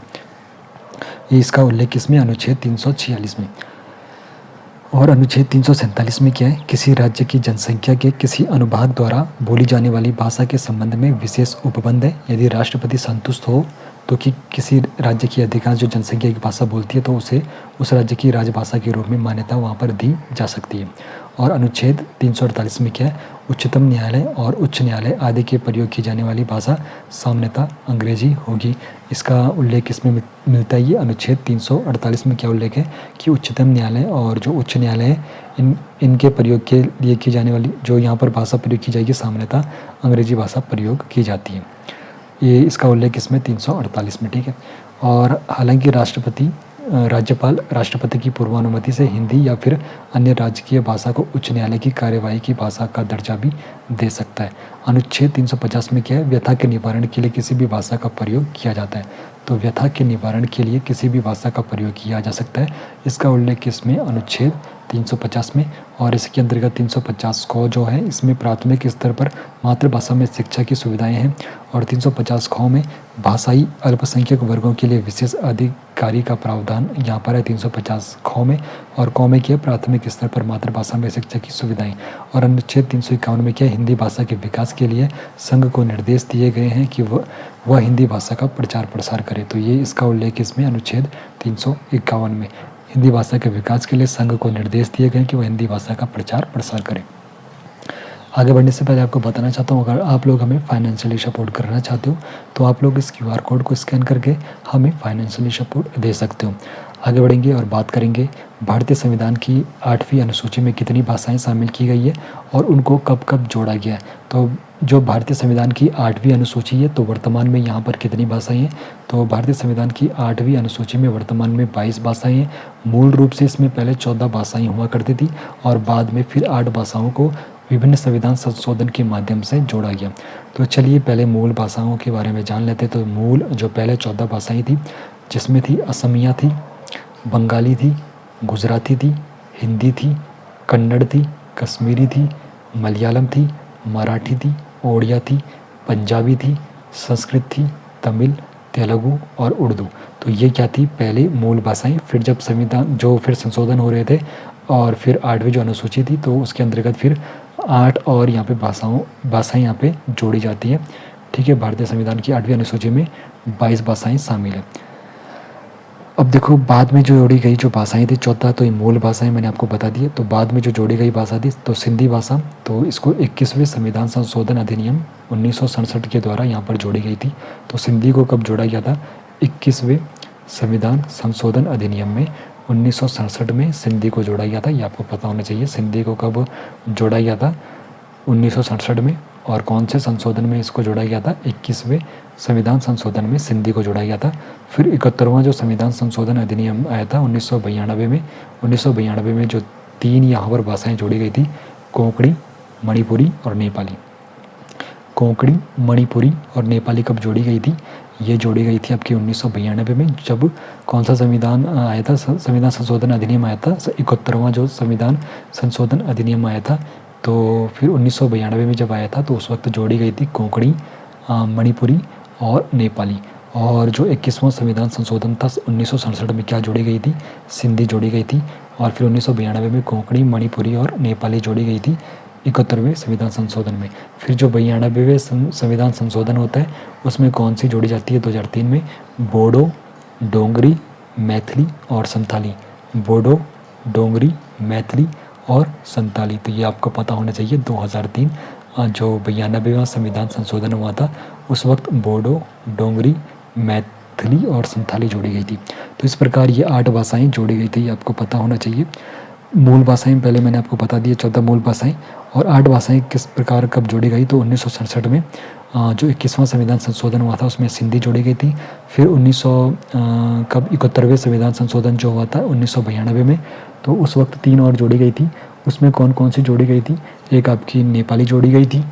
ये इसका उल्लेख इसमें अनुच्छेद 346 में। और अनुच्छेद 347 में क्या है, किसी राज्य की जनसंख्या के किसी अनुभाग द्वारा बोली जाने वाली भाषा के संबंध में विशेष उपबंध है। यदि राष्ट्रपति संतुष्ट हो तो कि किसी राज्य की अधिकांश जो जनसंख्या की भाषा बोलती है तो उसे उस राज्य की राजभाषा के रूप में मान्यता वहाँ पर दी जा सकती है। और अनुच्छेद 348 में क्या है, उच्चतम न्यायालय और उच्च न्यायालय आदि के प्रयोग की जाने वाली भाषा सामान्यतः अंग्रेजी होगी। इसका उल्लेख इसमें मिलता है। ये अनुच्छेद 348 में क्या उल्लेख है कि उच्चतम न्यायालय और जो उच्च न्यायालय है इनके प्रयोग के लिए की जाने वाली जो यहाँ पर भाषा प्रयोग की जाएगी सामान्यतः अंग्रेजी भाषा प्रयोग की जाती है। ये इसका उल्लेख इसमें 348 में, ठीक है। और हालांकि राज्यपाल राष्ट्रपति की पूर्वानुमति से हिंदी या फिर अन्य राजकीय भाषा को उच्च न्यायालय की कार्यवाही की भाषा का दर्जा भी दे सकता है। अनुच्छेद 350 में क्या है, व्यथा के निवारण के लिए किसी भी भाषा का प्रयोग किया जाता है। तो व्यथा के निवारण के लिए किसी भी भाषा का प्रयोग किया जा सकता है। इसका उल्लेख इसमें अनुच्छेद 350 में। और इसके अंतर्गत 350 क जो है इसमें प्राथमिक स्तर पर मातृभाषा में शिक्षा की सुविधाएं हैं। और 350 ख में भाषाई अल्पसंख्यक वर्गों के लिए विशेष अधिकारी का प्रावधान यहाँ पर है 350 ख में। और क में क्या, प्राथमिक स्तर पर मातृभाषा में शिक्षा की सुविधाएं। और अनुच्छेद 351 में क्या, हिंदी भाषा के विकास के लिए संघ को निर्देश दिए गए हैं कि वह हिंदी भाषा का प्रचार प्रसार करे। तो ये इसका उल्लेख इसमें अनुच्छेद 351 में, हिंदी भाषा के विकास के लिए संघ को निर्देश दिए गए कि वह हिंदी भाषा का प्रचार प्रसार करें। आगे बढ़ने से पहले आपको बताना चाहता हूँ, अगर आप लोग हमें फाइनेंशियली सपोर्ट करना चाहते हो तो आप लोग इस QR कोड को स्कैन करके हमें फाइनेंशियली सपोर्ट दे सकते हो। आगे बढ़ेंगे और बात करेंगे भारतीय संविधान की 8वीं अनुसूची में कितनी भाषाएं शामिल की गई है और उनको कब कब जोड़ा गया है। तो जो भारतीय संविधान की 8वीं अनुसूची है तो वर्तमान में यहाँ पर कितनी भाषाएं हैं, तो भारतीय संविधान की 8वीं अनुसूची में वर्तमान में 22 भाषाएं हैं। मूल रूप से इसमें पहले 14 भाषाएं हुआ करती थी और बाद में फिर 8 भाषाओं को विभिन्न संविधान संशोधन के माध्यम से जोड़ा गया। तो चलिए पहले मूल भाषाओं के बारे में जान लेते। तो मूल जो पहले 14 भाषाएं थी जिसमें थी असमिया थी, बंगाली थी, गुजराती थी, हिंदी थी, कन्नड़ थी, कश्मीरी थी, मलयालम थी, मराठी थी, ओडिया थी, पंजाबी थी, संस्कृत थी, तमिल, तेलुगु और उर्दू। तो ये क्या थी, पहले मूल भाषाएं। फिर जब संविधान जो फिर संशोधन हो रहे थे और फिर 8वीं जो अनुसूची थी तो उसके अंतर्गत फिर 8 और यहाँ पे भाषाएं यहाँ पे जोड़ी जाती है, ठीक है। भारतीय संविधान की 8वीं अनुसूची में 22 भाषाएं शामिल है। अब देखो बाद में जो जोड़ी गई जो भाषाएं थी 14, तो ये मूल भाषाएं मैंने आपको बता दी है। तो बाद में जो जोड़ी गई भाषा थी तो सिंधी भाषा, तो इसको 21वें संविधान संशोधन अधिनियम 1967 के द्वारा यहाँ पर जोड़ी गई थी। तो सिंधी को कब जोड़ा गया था, 21वें संविधान संशोधन अधिनियम में 1967 में सिंधी को जोड़ा गया था। ये आपको पता होना चाहिए सिंधी को कब जोड़ा गया था, 1967 में। और कौन से संशोधन में इसको जोड़ा गया था, 21वें संविधान संशोधन में सिंधी को जोड़ा गया था। फिर 71वां जो संविधान संशोधन अधिनियम आया था 1992 में, 1992 में जो 3 यहाँ पर भाषाएं जोड़ी गई थी, कोंकणी, मणिपुरी और नेपाली। कोंकणी, मणिपुरी और नेपाली कब जोड़ी गई थी, ये जोड़ी गई थी आपकी 1992 में, जब कौन सा संविधान आया था, संविधान संशोधन अधिनियम आया था, 71वां जो संविधान संशोधन अधिनियम आया था। तो फिर 1992 में जब आया था तो उस वक्त जोड़ी गई थी कोंकणी, मणिपुरी और नेपाली। और जो 21वां संविधान संशोधन था 1967 में क्या जोड़ी गई थी, सिंधी जोड़ी गई थी। और फिर 1992 में कोंकणी, मणिपुरी और नेपाली जोड़ी गई थी 71वें संविधान संशोधन में। फिर जो 92वें संविधान संशोधन होता है उसमें कौन सी जोड़ी जाती है, 2003 में बोडो, डोंगरी, मैथिली और संथाली। बोडो, डोंगरी, मैथिली और संताली। तो ये आपको पता होना चाहिए 2003 जो 92वां संविधान संशोधन हुआ था उस वक्त बोडो, डोंगरी, मैथिली और संथाली जोड़ी गई थी। तो इस प्रकार ये 8 भाषाएं जोड़ी गई थी, ये आपको पता होना चाहिए। मूल भाषाएं पहले मैंने आपको बता दिया 14 मूल भाषाएं। और 8 भाषाएं किस प्रकार कब जोड़ी गई, तो 1967 में जो 21वां संविधान संशोधन हुआ था उसमें सिंधी जोड़ी गई थी। फिर 71वें संविधान संशोधन जो हुआ था 1992 में, तो उस वक्त 3 और जोड़ी गई थी, उसमें कौन कौन सी जोड़ी गई थी? एक आपकी नेपाली जोड़ी गई थी,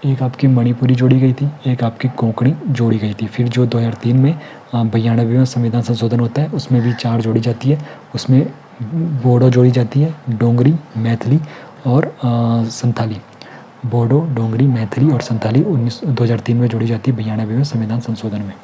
एक आपकी मणिपुरी जोड़ी गई थी, एक आपकी कोंकणी जोड़ी गई थी। फिर जो 2003 में 92वां संविधान संशोधन होता है उसमें भी 4 जोड़ी जाती है। उसमें बोडो जोड़ी जाती है, डोगरी, मैथिली और संथाली। बोडो, डोगरी, मैथिली और संथाली 2003 में जोड़ी जाती है 92वें संविधान संशोधन में।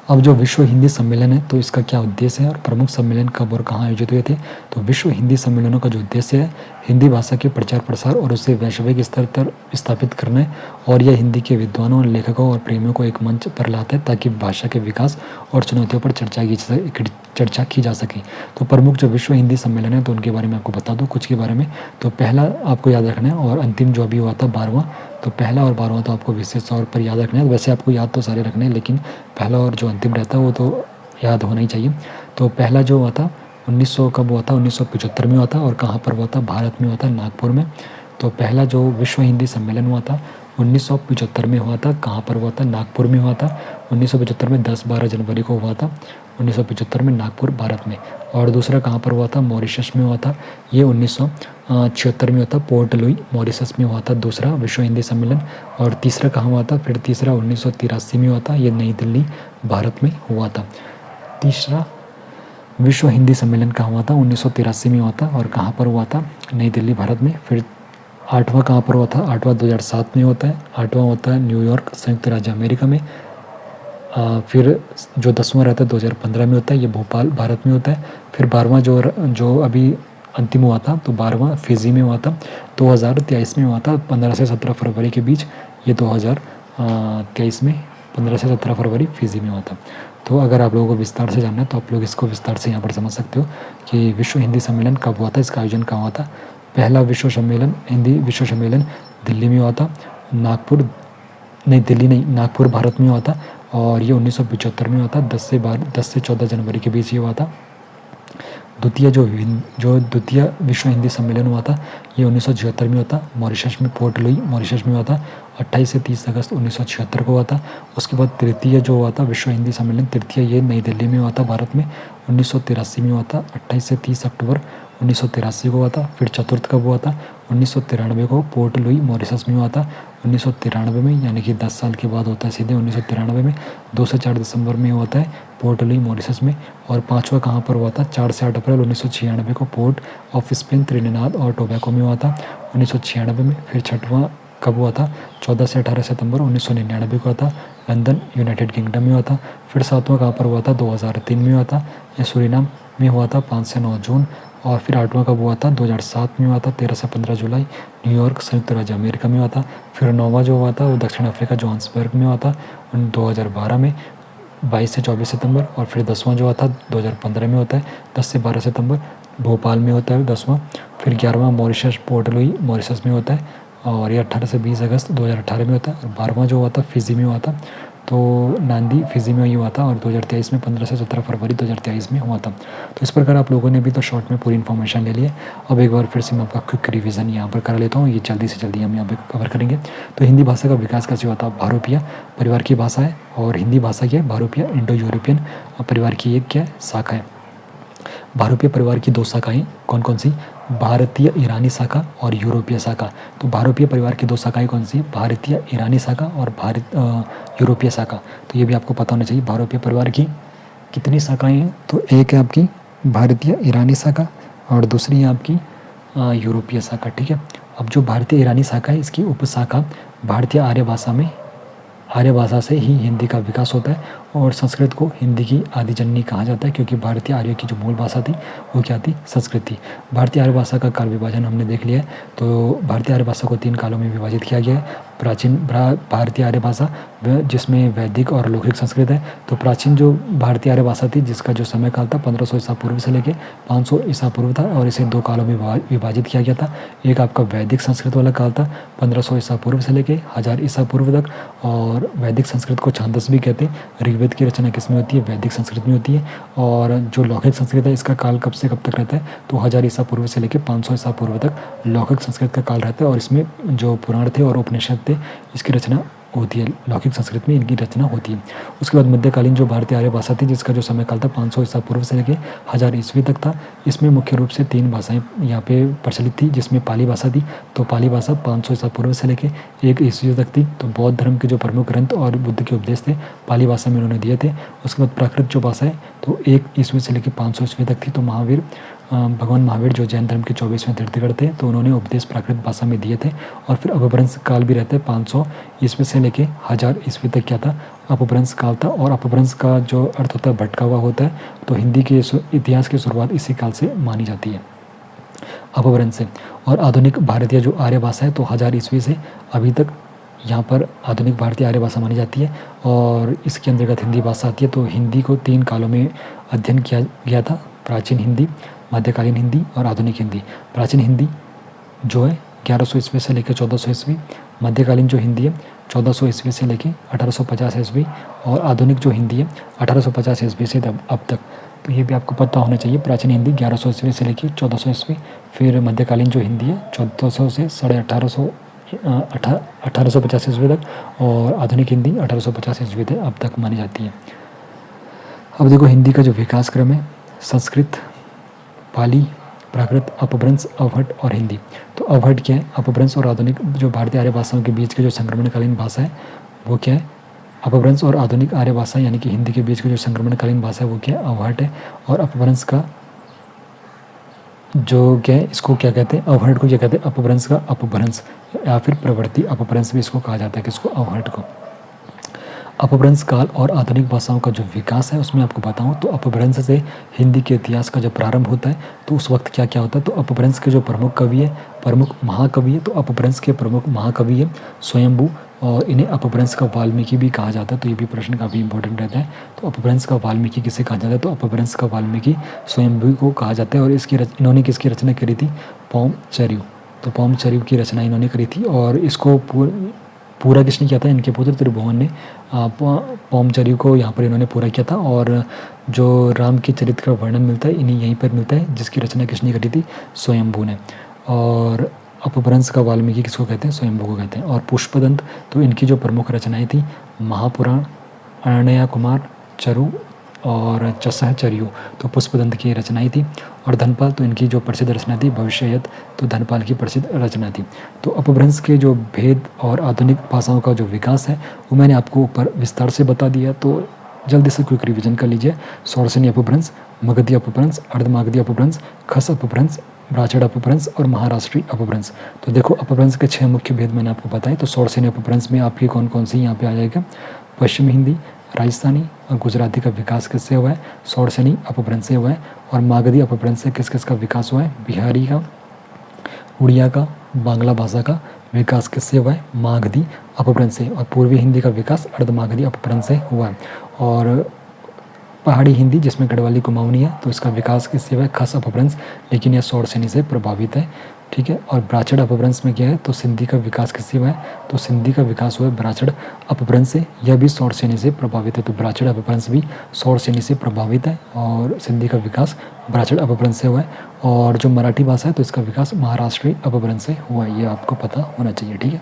अब जो विश्व हिंदी सम्मेलन है तो इसका क्या उद्देश्य है और प्रमुख सम्मेलन कब और कहाँ आयोजित हुए थे? तो विश्व हिंदी सम्मेलनों का जो उद्देश्य है हिंदी भाषा के प्रचार प्रसार और उसे वैश्विक स्तर पर स्थापित करना है, और यह हिंदी के विद्वानों, लेखकों और प्रेमियों को एक मंच पर लाता है ताकि भाषा के विकास और चुनौतियों पर चर्चा की जा सके। तो प्रमुख जो विश्व हिंदी सम्मेलन है तो उनके बारे में आपको बता दूँ कुछ के बारे में। तो पहला आपको याद रखना है, और अंतिम जो अभी हुआ था 12वां, तो पहला और 12वां तो आपको विशेष तौर पर याद रखना है। वैसे आपको याद तो सारे रखने हैं, लेकिन पहला और जो अंतिम रहता है वो तो याद होना ही चाहिए। तो पहला जो हुआ था 1900 कब हुआ था? 1975 में हुआ था। और कहाँ पर हुआ था? भारत में हुआ था, नागपुर में। तो पहला जो विश्व हिंदी सम्मेलन हुआ था 1975 में हुआ था। कहाँ पर हुआ था? नागपुर में हुआ था। 1975 में 10-12 जनवरी को हुआ था, 1975 में नागपुर, भारत में। और दूसरा कहाँ पर हुआ था? मॉरिशस में हुआ था। ये 1976 में हुआ था, पोर्ट लुई, मॉरिशस में हुआ था दूसरा विश्व हिंदी सम्मेलन। और तीसरा कहाँ हुआ था? फिर तीसरा 1983 में हुआ था, ये नई दिल्ली, भारत में हुआ था। तीसरा विश्व हिंदी सम्मेलन कहाँ हुआ था? 1983 में हुआ था। और कहाँ पर हुआ था? नई दिल्ली, भारत में। फिर 8वां कहाँ पर हुआ था? 8वां 2007 में होता है। 8वां होता है न्यूयॉर्क, संयुक्त राज्य अमेरिका में। फिर जो 10वां रहता है 2015 में होता है, ये भोपाल, भारत में होता है। फिर 12वां जो अभी अंतिम हुआ था तो 12वां फिजी में हुआ था, 2023 में हुआ था, 15 से 17 फरवरी के बीच। ये 2023 में 15 से 17 फरवरी फिजी में हुआ था। तो अगर आप लोगों को विस्तार से जानना है तो आप लोग इसको विस्तार से यहाँ पर समझ सकते हो कि विश्व हिंदी सम्मेलन कब हुआ था, इसका आयोजन कहाँ हुआ था। पहला हिंदी विश्व सम्मेलन दिल्ली में हुआ था, नागपुर, भारत में हुआ था। और ये 1975 में हुआ था, 10 से 14 जनवरी के बीच ये हुआ था। द्वितीय विश्व हिंदी सम्मेलन हुआ था, ये 1976 में हुआ था, मॉरिशस में, पोर्ट लुई, मॉरिशस में हुआ था, 28 से 30 अगस्त 1976 को हुआ था। उसके बाद तृतीय जो हुआ था विश्व हिंदी सम्मेलन, ये नई दिल्ली में हुआ था, भारत में, 1983 में हुआ था, 28 से 30 अक्टूबर 1983 को हुआ था। फिर चतुर्थ कब हुआ था? 1993 को, पोर्ट लुई, मॉरिशस में हुआ था, 1993 में, यानी कि 10 साल के बाद होता है सीधे 1993 में। 2 से 4 दिसंबर में होता है, पोर्ट लुई, मॉरिशस में। और 5वां कहाँ पर हुआ था? 4 से 8 अप्रैल 1996 को, पोर्ट ऑफ स्पेन, त्रिनिदाद और टोबैको में हुआ था, 1996 में। फिर 6वां कब हुआ था? 14 से 18 सितंबर 1999 को हुआ था, लंदन, यूनाइटेड किंगडम में हुआ था। फिर 7वां कहाँ पर हुआ था? 2003 में हुआ था, ये सूरीनाम में हुआ था, 5 से 9 जून। और फिर 8वां कब हुआ था? 2007 में हुआ था, 13 से 15 जुलाई, न्यूयॉर्क, संयुक्त राज्य अमेरिका में हुआ था। फिर 9वां जो हुआ था वो दक्षिण अफ्रीका, जोहान्सबर्ग में हुआ था 2012 में, 22 से 24 सितंबर। और फिर 10वां जो हुआ था 2015 में होता है, 10 से 12 सितंबर, भोपाल में होता है 10वां। फिर 11वां मॉरिशस, पोर्ट लुई, मॉरिशस में होता है, और ये 18 से 20 अगस्त 2018 में होता है। और 12वां जो हुआ था फिजी में हुआ था, तो नांदी, फिजी में ही हुआ था, और 2023 में 15 से 17 फरवरी 2023 में हुआ था। तो इस प्रकार आप लोगों ने भी तो शॉर्ट में पूरी इन्फॉर्मेशन ले ली है। अब एक बार फिर से मैं आपका क्विक रिवीजन यहाँ पर करा लेता हूँ, ये जल्दी से जल्दी हम यहाँ पर कवर करेंगे। तो हिंदी भाषा का विकास कैसे हुआ था? बहुरूपीय परिवार की भाषा है, और हिंदी भाषा क्या है? बहुरूपीय इंडो यूरोपियन परिवार की एक क्या है? शाखा है। बहुरूपीय परिवार की 2 शाखाएँ कौन कौन सी? भारतीय ईरानी शाखा और यूरोपीय शाखा। तो बहुरूपीय परिवार की 2 शाखाएँ कौन सी? भारतीय ईरानी शाखा और यूरोपीय शाखा। तो ये भी आपको पता होना चाहिए। बहुरूपीय परिवार की कितनी शाखाएँ हैं? तो एक है आपकी भारतीय ईरानी शाखा और दूसरी है आपकी यूरोपीय शाखा, ठीक है। अब जो भारतीय ईरानी शाखा है इसकी उपशाखा भारतीय आर्य भाषा से ही हिंदी का विकास होता है, और संस्कृत को हिंदी की आदिजननी कहा जाता है, क्योंकि भारतीय आर्य की जो मूल भाषा थी वो क्या थी? संस्कृत थी। भारतीय आर्य भाषा का काल विभाजन हमने देख लिया है। तो भारतीय आर्य भाषा को 3 कालों में विभाजित किया गया है। प्राचीन भारतीय आर्य भाषा जिसमें वैदिक और लौकिक संस्कृत है। तो प्राचीन जो भारतीय आर्य भाषा थी जिसका जो समय काल था 1500 ईसा पूर्व से लेकर 500 ईसा पूर्व था, और इसे 2 कालों में विभाजित किया गया था। एक आपका वैदिक संस्कृत वाला काल था 1500 ईसा पूर्व से लेकर 1000 ईसा पूर्व तक, और वैदिक संस्कृत को छांदस भी कहते हैं। ऋग्वेद की रचना किसमें होती है? वैदिक संस्कृत में होती है। और जो लौकिक संस्कृत है इसका काल कब से कब तक रहता है? तो 1000 ईसा पूर्व से लेकर 500 ईसा पूर्व तक लौकिक संस्कृत का काल रहता है, और इसमें जो पुराण थे और उपनिषद थे इसकी रचना होती है, लौकिक संस्कृत में इनकी रचना होती है। उसके बाद मध्यकालीन जो भारतीय आर्य भाषा थी, जिसका जो समयकाल था 500 ईसा पूर्व से लेकर 1000 ईस्वी तक था। इसमें मुख्य रूप से 3 भाषाएं यहाँ पे प्रचलित थी, जिसमें पाली भाषा थी। तो पाली भाषा 500 ईसा पूर्व से लेकर 1 ईस्वी तक थी। तो बौद्ध धर्म के जो प्रमुख ग्रंथ और बुद्ध के उपदेश थे पाली भाषा में उन्होंने दिए थे। उसके बाद प्राकृत जो भाषा है तो 1 ईस्वी से लेकर 500 ईस्वी तक थी। तो भगवान महावीर जो जैन धर्म के 24वें तीर्थंकर थे, तो उन्होंने उपदेश प्राकृत भाषा में दिए थे। और फिर अपभ्रंश काल भी रहता है, 500 ईस्वी से लेके 1000 ईस्वी तक क्या था, अपभ्रंश काल था। और अपभ्रंश का जो अर्थ होता है भटका हुआ होता है। तो हिंदी के इतिहास की शुरुआत इसी काल से मानी जाती है, अपभ्रंश से। और आधुनिक भारतीय जो आर्य भाषा है तो 1000 ईस्वी से अभी तक यहाँ पर आधुनिक भारतीय आर्य भाषा मानी जाती है। और इसके अंतर्गत हिंदी भाषा आती है। तो हिंदी को 3 कालों में अध्ययन किया गया था, प्राचीन हिंदी, मध्यकालीन हिंदी और आधुनिक हिंदी। प्राचीन हिंदी जो है 1100 ईस्वी से लेकर 1400 ईस्वी, मध्यकालीन जो हिंदी है 1400 ईस्वी से लेकर 1850 ईस्वी, और आधुनिक जो हिंदी है 1850 ईस्वी से अब तक। तो ये भी आपको पता होना चाहिए। प्राचीन हिंदी 1100 ईस्वी से लेकर 1400 ईस्वी, फिर मध्यकालीन जो हिंदी है 1400 से 1850 ईस्वी तक, और आधुनिक हिंदी 1850 ईस्वी तक अब तक मानी जाती है। अब देखो हिंदी का जो विकास क्रम है, संस्कृत, पाली, प्राकृत, अपभ्रंश, अवहट और हिंदी। तो अवहट क्या है, अपभ्रंश और आधुनिक जो भारतीय आर्य भाषाओं के बीच के जो संक्रमणकालीन भाषा है वो क्या है, अपभ्रंश और आधुनिक आर्य भाषा यानी कि हिंदी के बीच की जो संक्रमणकालीन भाषा है वो क्या है, अवहट है। और अपभ्रंश का जो क्या है, इसको क्या कहते हैं, अवहट को क्या कहते हैं, अपभ्रंश का अपभ्रंश या फिर प्रवृत्ति अपभ्रंश भी इसको कहा जाता है, किसको, अवहट को। अपभ्रंश काल और आधुनिक भाषाओं का जो विकास है उसमें आपको बताऊं तो अपभ्रंश से हिंदी के इतिहास का जब प्रारंभ होता है तो उस वक्त क्या क्या होता है। तो अपभ्रंश के जो प्रमुख कवि है, प्रमुख महाकवि है, तो अपभ्रंश के प्रमुख महाकवि है स्वयंभू, और इन्हें अपभ्रंश का वाल्मीकि भी कहा जाता है। तो ये भी प्रश्न काफ़ी इंपॉर्टेंट रहता है। तो अपभ्रंश का वाल्मीकि किसे कहा जाता है, तो अपभ्रंश का वाल्मीकि स्वयंभू को कहा जाता है। और इन्होंने किसकी रचना करी थी, पौमचर्यू। तो पौमचर्यू की रचना इन्होंने करी थी। और इसको पूरा किसने किया था, इनके पुत्र त्रिभुवन ने पौमचर्यू को यहाँ पर इन्होंने पूरा किया था। और जो राम के चरित्र का वर्णन मिलता है इन्हें यहीं पर मिलता है, जिसकी रचना किसने करी थी, स्वयंभू ने। और अपभ्रंश का वाल्मीकि किसको कहते हैं, स्वयंभू को कहते हैं। और पुष्पदंत, तो इनकी जो प्रमुख रचनाएं थी, महापुराण, अरण्या कुमार, चरु और चसहचर्यु, तो पुष्पदंत की रचनाएं थी। और धनपाल, तो इनकी जो प्रसिद्ध रचना थी भविष्ययत, तो धनपाल की प्रसिद्ध रचना थी। तो अपभ्रंश के जो भेद और आधुनिक भाषाओं का जो विकास है वो मैंने आपको ऊपर विस्तार से बता दिया। तो जल्दी से क्विक रिवीजन कर लीजिए। षोडशनी अपभ्रंश, मगधी अपभ्रंश, अर्धमागधी अपभ्रंश, खस अपभ्रंश, ब्राह्मण अपभ्रंश और महाराष्ट्रीय अपभ्रंश। तो देखो अपभ्रंश के 6 मुख्य भेद मैंने आपको बताए। तो षोडशनी अपभ्रंश में आपकी कौन कौन सी यहाँ पे आ जाएगा, पश्चिमी हिंदी, राजस्थानी और गुजराती का विकास किससे हुआ है, षोडशनी अपभ्रंश से हुआ है। और मागधी अपभ्रंश से किस किस का विकास हुआ है, बिहारी का, उड़िया का, बांग्ला भाषा का विकास किससे हुआ है, मागधी अपभ्रंश से। और पूर्वी हिंदी का विकास अर्धमागधी अपभ्रंश से हुआ है। और पहाड़ी हिंदी जिसमें गढ़वाली कुमाऊनी है तो इसका विकास किससे हुआ है, खस अपभ्रंश, लेकिन यह षोडशनी से प्रभावित है, ठीक है। और ब्राह्मण अपभ्रंश में क्या है, तो सिंधी का विकास किससे हुआ है, तो सिंधी का विकास हुआ है ब्राह्मण अपभ्रंश से, यह भी षोडशनी से प्रभावित है। तो ब्राह्मण अपभ्रंश भी षोडशनी से प्रभावित है और सिंधी का विकास ब्राह्मण अपभ्रंश से हुआ है। और जो मराठी भाषा है तो इसका विकास महाराष्ट्रीय अपभ्रंश से हुआ है, ये आपको पता होना चाहिए, ठीक है।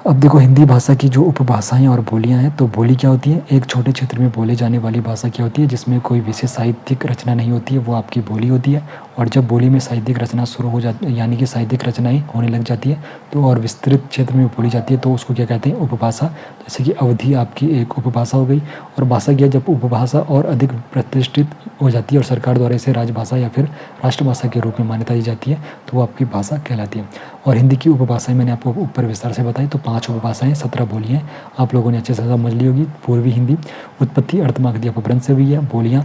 अब देखो हिंदी भाषा की जो उपभाषाएं और बोलियां हैं, तो बोली क्या होती है, एक छोटे क्षेत्र में बोले जाने वाली भाषा क्या होती है, जिसमें कोई विशेष साहित्यिक रचना नहीं होती है, वो आपकी बोली होती है। और जब बोली में साहित्यिक रचना शुरू हो जाती है, यानी कि साहित्यिक रचनाएं होने लग जाती है तो और विस्तृत क्षेत्र में बोली जाती है तो उसको क्या कहते हैं, उपभाषा। जैसे कि अवधि आपकी एक उपभाषा हो गई। और भाषा क्या, जब उपभाषा और अधिक प्रतिष्ठित हो जाती है और सरकार द्वारा इसे राजभाषा या फिर राष्ट्रभाषा के रूप में मान्यता दी जाती है तो वो आपकी भाषा कहलाती है। और हिंदी की उपभाषाएं मैंने आपको ऊपर विस्तार से बताई। तो 5 उपभाषाएं, 17 बोलियां आप लोगों ने अच्छे से समझ ली होगी। पूर्वी हिंदी, उत्पत्ति अर्धमागधी अपभ्रंश से हुई है, बोलियां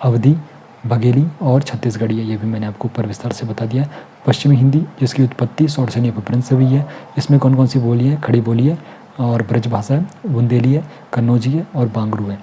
अवधी, बघेली और छत्तीसगढ़ी है, ये भी मैंने आपको ऊपर विस्तार से बता दिया। पश्चिमी हिंदी जिसकी उत्पत्ति षोडशनी अपभ्रंश से हुई है, इसमें कौन कौन सी बोली है, खड़ी बोली है और ब्रज भाषा है, बुंदेली है, कन्नौजी है और बांगरू है।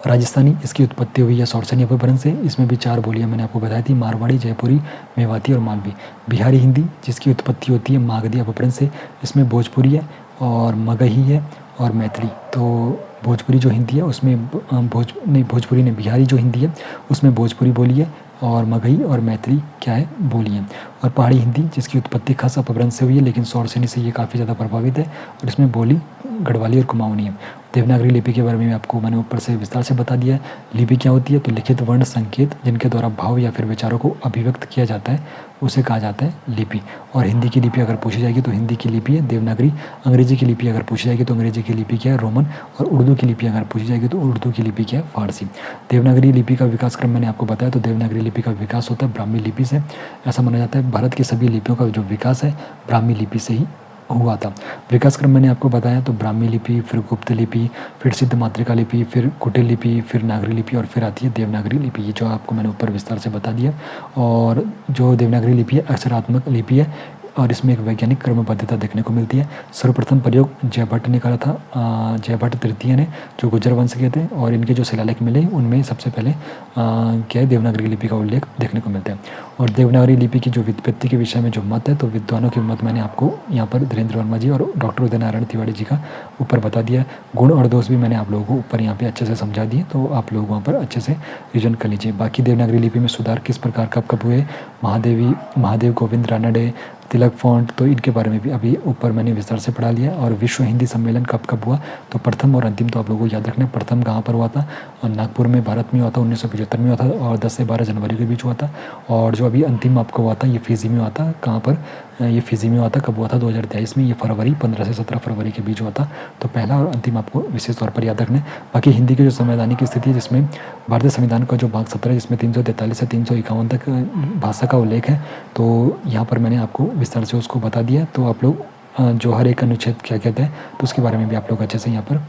राजस्थानी, इसकी उत्पत्ति हुई है षोडशनी अपभ्रंश से, इसमें भी 4 बोलियां मैंने आपको बताई थी, मारवाड़ी, जयपुरी, मेवाती और मालवी। बिहारी हिंदी जिसकी उत्पत्ति होती है मागधी अपभ्रंश से, इसमें भोजपुरी है और मगही है और मैथिली। तो भोजपुरी जो हिंदी है उसमें बिहारी जो हिंदी है उसमें भोजपुरी बोली है और मगही और मैथिली क्या है, बोली है। और पहाड़ी हिंदी जिसकी उत्पत्ति खास अपभ्रंश से हुई है, लेकिन शौरसेनी से ये काफ़ी ज़्यादा प्रभावित है और इसमें बोली गढ़वाली और कुमाऊनी है। देवनागरी लिपि के बारे में आपको मैंने ऊपर से विस्तार से बता दिया है। लिपि क्या होती है, तो लिखित वर्ण संकेत जिनके द्वारा भाव या फिर विचारों को अभिव्यक्त किया जाता है उसे कहा जाता है लिपि। और हिंदी की लिपि अगर पूछी जाएगी तो हिंदी की लिपि है देवनागरी। अंग्रेजी की लिपि अगर पूछी जाएगी तो अंग्रेजी की लिपि क्या है, रोमन। और उर्दू की लिपि अगर पूछी जाएगी तो उर्दू की लिपि क्या है, फारसी। देवनागरी लिपि का विकास क्रम मैंने आपको बताया, तो देवनागरी लिपि का विकास होता है ब्राह्मी लिपि से। ऐसा माना जाता है भारत की सभी लिपियों का जो विकास है ब्राह्मी लिपि से ही हुआ था। विकास क्रम मैंने आपको बताया, तो ब्राह्मी लिपि, फिर गुप्त लिपि, फिर सिद्ध मातृका लिपि, फिर कुटिल लिपि, फिर नागरी लिपि और फिर आती है देवनागरी लिपि। ये जो आपको मैंने ऊपर विस्तार से बता दिया। और जो देवनागरी लिपि है अक्षरात्मक लिपि है और इसमें एक वैज्ञानिक क्रमबद्धता देखने को मिलती है। सर्वप्रथम प्रयोग जयभट्ट ने करा था, जयभट्ट तृतीय ने, जो गुर्जर वंश के थे। और इनके जो शिलालेख मिले उनमें सबसे पहले क्या है, देवनागरी लिपि का उल्लेख देखने को मिलता है। और देवनागरी लिपि की जो व्युत्पत्ति के विषय में जो मत है, तो विद्वानों के मत मैंने आपको यहाँ पर धीरेन्द्र वर्मा जी और डॉक्टर उदय नारायण तिवारी जी का ऊपर बता दिया है। गुण और दोष भी मैंने आप लोगों को ऊपर यहाँ पे अच्छे से समझा दिए, तो आप लोग वहाँ पर अच्छे से रिविजन कर लीजिए। बाकी देवनागरी लिपि में सुधार किस प्रकार कब हुए, महादेव गोविंद रानडे, तिलक फॉन्ट, तो इनके बारे में भी अभी ऊपर मैंने विस्तार से पढ़ा लिया। और विश्व हिंदी सम्मेलन कब हुआ, तो प्रथम और अंतिम तो आप लोगों को याद रखना है। प्रथम कहाँ पर हुआ था, और नागपुर में भारत में हुआ था, 1975 में हुआ था और 10 से 12 जनवरी के बीच हुआ था। और जो अभी अंतिम आपको हुआ था ये फिजी में हुआ था। कहाँ पर, ये फिजी में हुआ था। कब हुआ था, 2023 में। ये फरवरी 15 से 17 फरवरी के बीच हुआ था। तो पहला और अंतिम आपको विशेष तौर पर याद रखना है। बाकी हिंदी की जो संवैधानिक स्थिति है, जिसमें भारतीय संविधान का जो भाग 17 जिसमें 343 से 351 तक भाषा का उल्लेख है, तो यहाँ पर मैंने आपको विस्तार से उसको बता दिया। तो आप लोग जो हर एक अनुच्छेद क्या कहते हैं तो उसके बारे में भी आप लोग अच्छे से यहाँ पर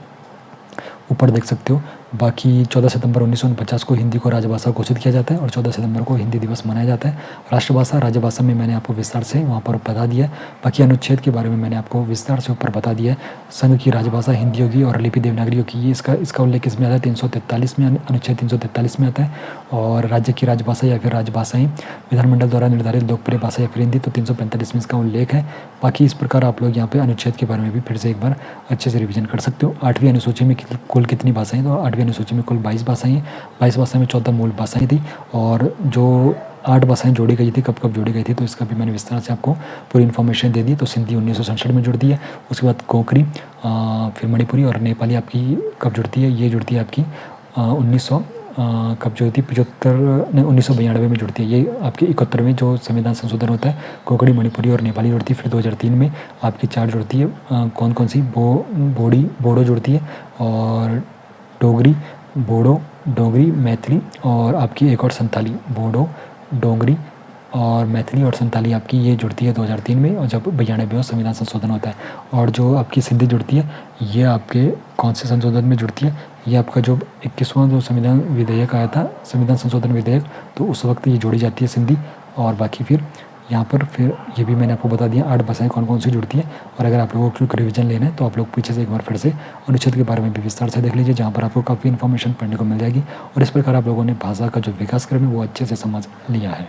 ऊपर देख सकते हो। बाकी 14 सितंबर 1949 को हिंदी को राजभाषा घोषित किया जाता है और 14 सितंबर को हिंदी दिवस मनाया जाता है। राष्ट्रभाषा राज्यभाषा में मैंने आपको विस्तार से वहाँ पर बता दिया। बाकी अनुच्छेद के बारे में मैंने आपको विस्तार से ऊपर बता दिया है। संघ की राजभाषा हिंदी होगी और लिपि देवनागरी होगी। ये इसका उल्लेख किसमें आता है, 343 में, अनुच्छेद 343 में आता है। और राज्य की राजभाषा या फिर राजभाषाएँ विधानमंडल द्वारा निर्धारित लोकप्रिय भाषा या फिर हिंदी, तो 345 में इसका उल्लेख है। बाकी इस प्रकार आप लोग यहाँ पे अनुच्छेद के बारे में भी फिर से एक बार अच्छे से रिवीजन कर सकते हो। 8वीं अनुसूची में कुल कितनी भाषाएं, तो 8वीं अनुसूची में कुल 22 भाषाएं हैं। 22 भाषा में 14 मूल भाषाएं थी और जो 8 भाषाएं जोड़ी गई थी, कब जोड़ी गई थी, तो इसका भी मैंने विस्तार से आपको पूरी इन्फॉर्मेशन दे दी। तो सिंधी 1967 में जुड़ती है। उसके बाद कोंकणी, फिर मणिपुरी और नेपाली आपकी कब जुड़ती है, ये जुड़ती है आपकी 1992 में जुड़ती है। ये आपकी 71वें जो संविधान संशोधन होता है, कोंकणी, मणिपुरी और नेपाली जुड़ती है। फिर 2003 में आपकी 4 जुड़ती है। कौन सी, बोडो जुड़ती है और बोडो, डोगरी, मैथिली और आपकी एक और संथाली। बोडो, डोगरी और मैथिली और संथाली आपकी ये जुड़ती है 2003 में, और जब 92वां संविधान संशोधन होता है। और जो आपकी सिंधी जुड़ती है, ये आपके कौन से संशोधन में जुड़ती है, ये आपका जो 21वां जो संविधान विधेयक आया था, संविधान संशोधन विधेयक, तो उस वक्त ये जोड़ी जाती है सिंधी। और बाकी फिर यहाँ पर फिर ये भी मैंने आपको बता दिया 8 भाषाएं कौन सी जुड़ती हैं। और अगर आप लोगों को रिवीजन लेना है तो आप लोग पीछे से एक बार फिर से अनुच्छेद के बारे में भी विस्तार से देख लीजिए, जहाँ पर आपको काफ़ी इन्फॉर्मेशन पढ़ने को मिल जाएगी। और इस प्रकार आप लोगों ने भाषा का जो विकास क्रम है वो अच्छे से समझ लिया है।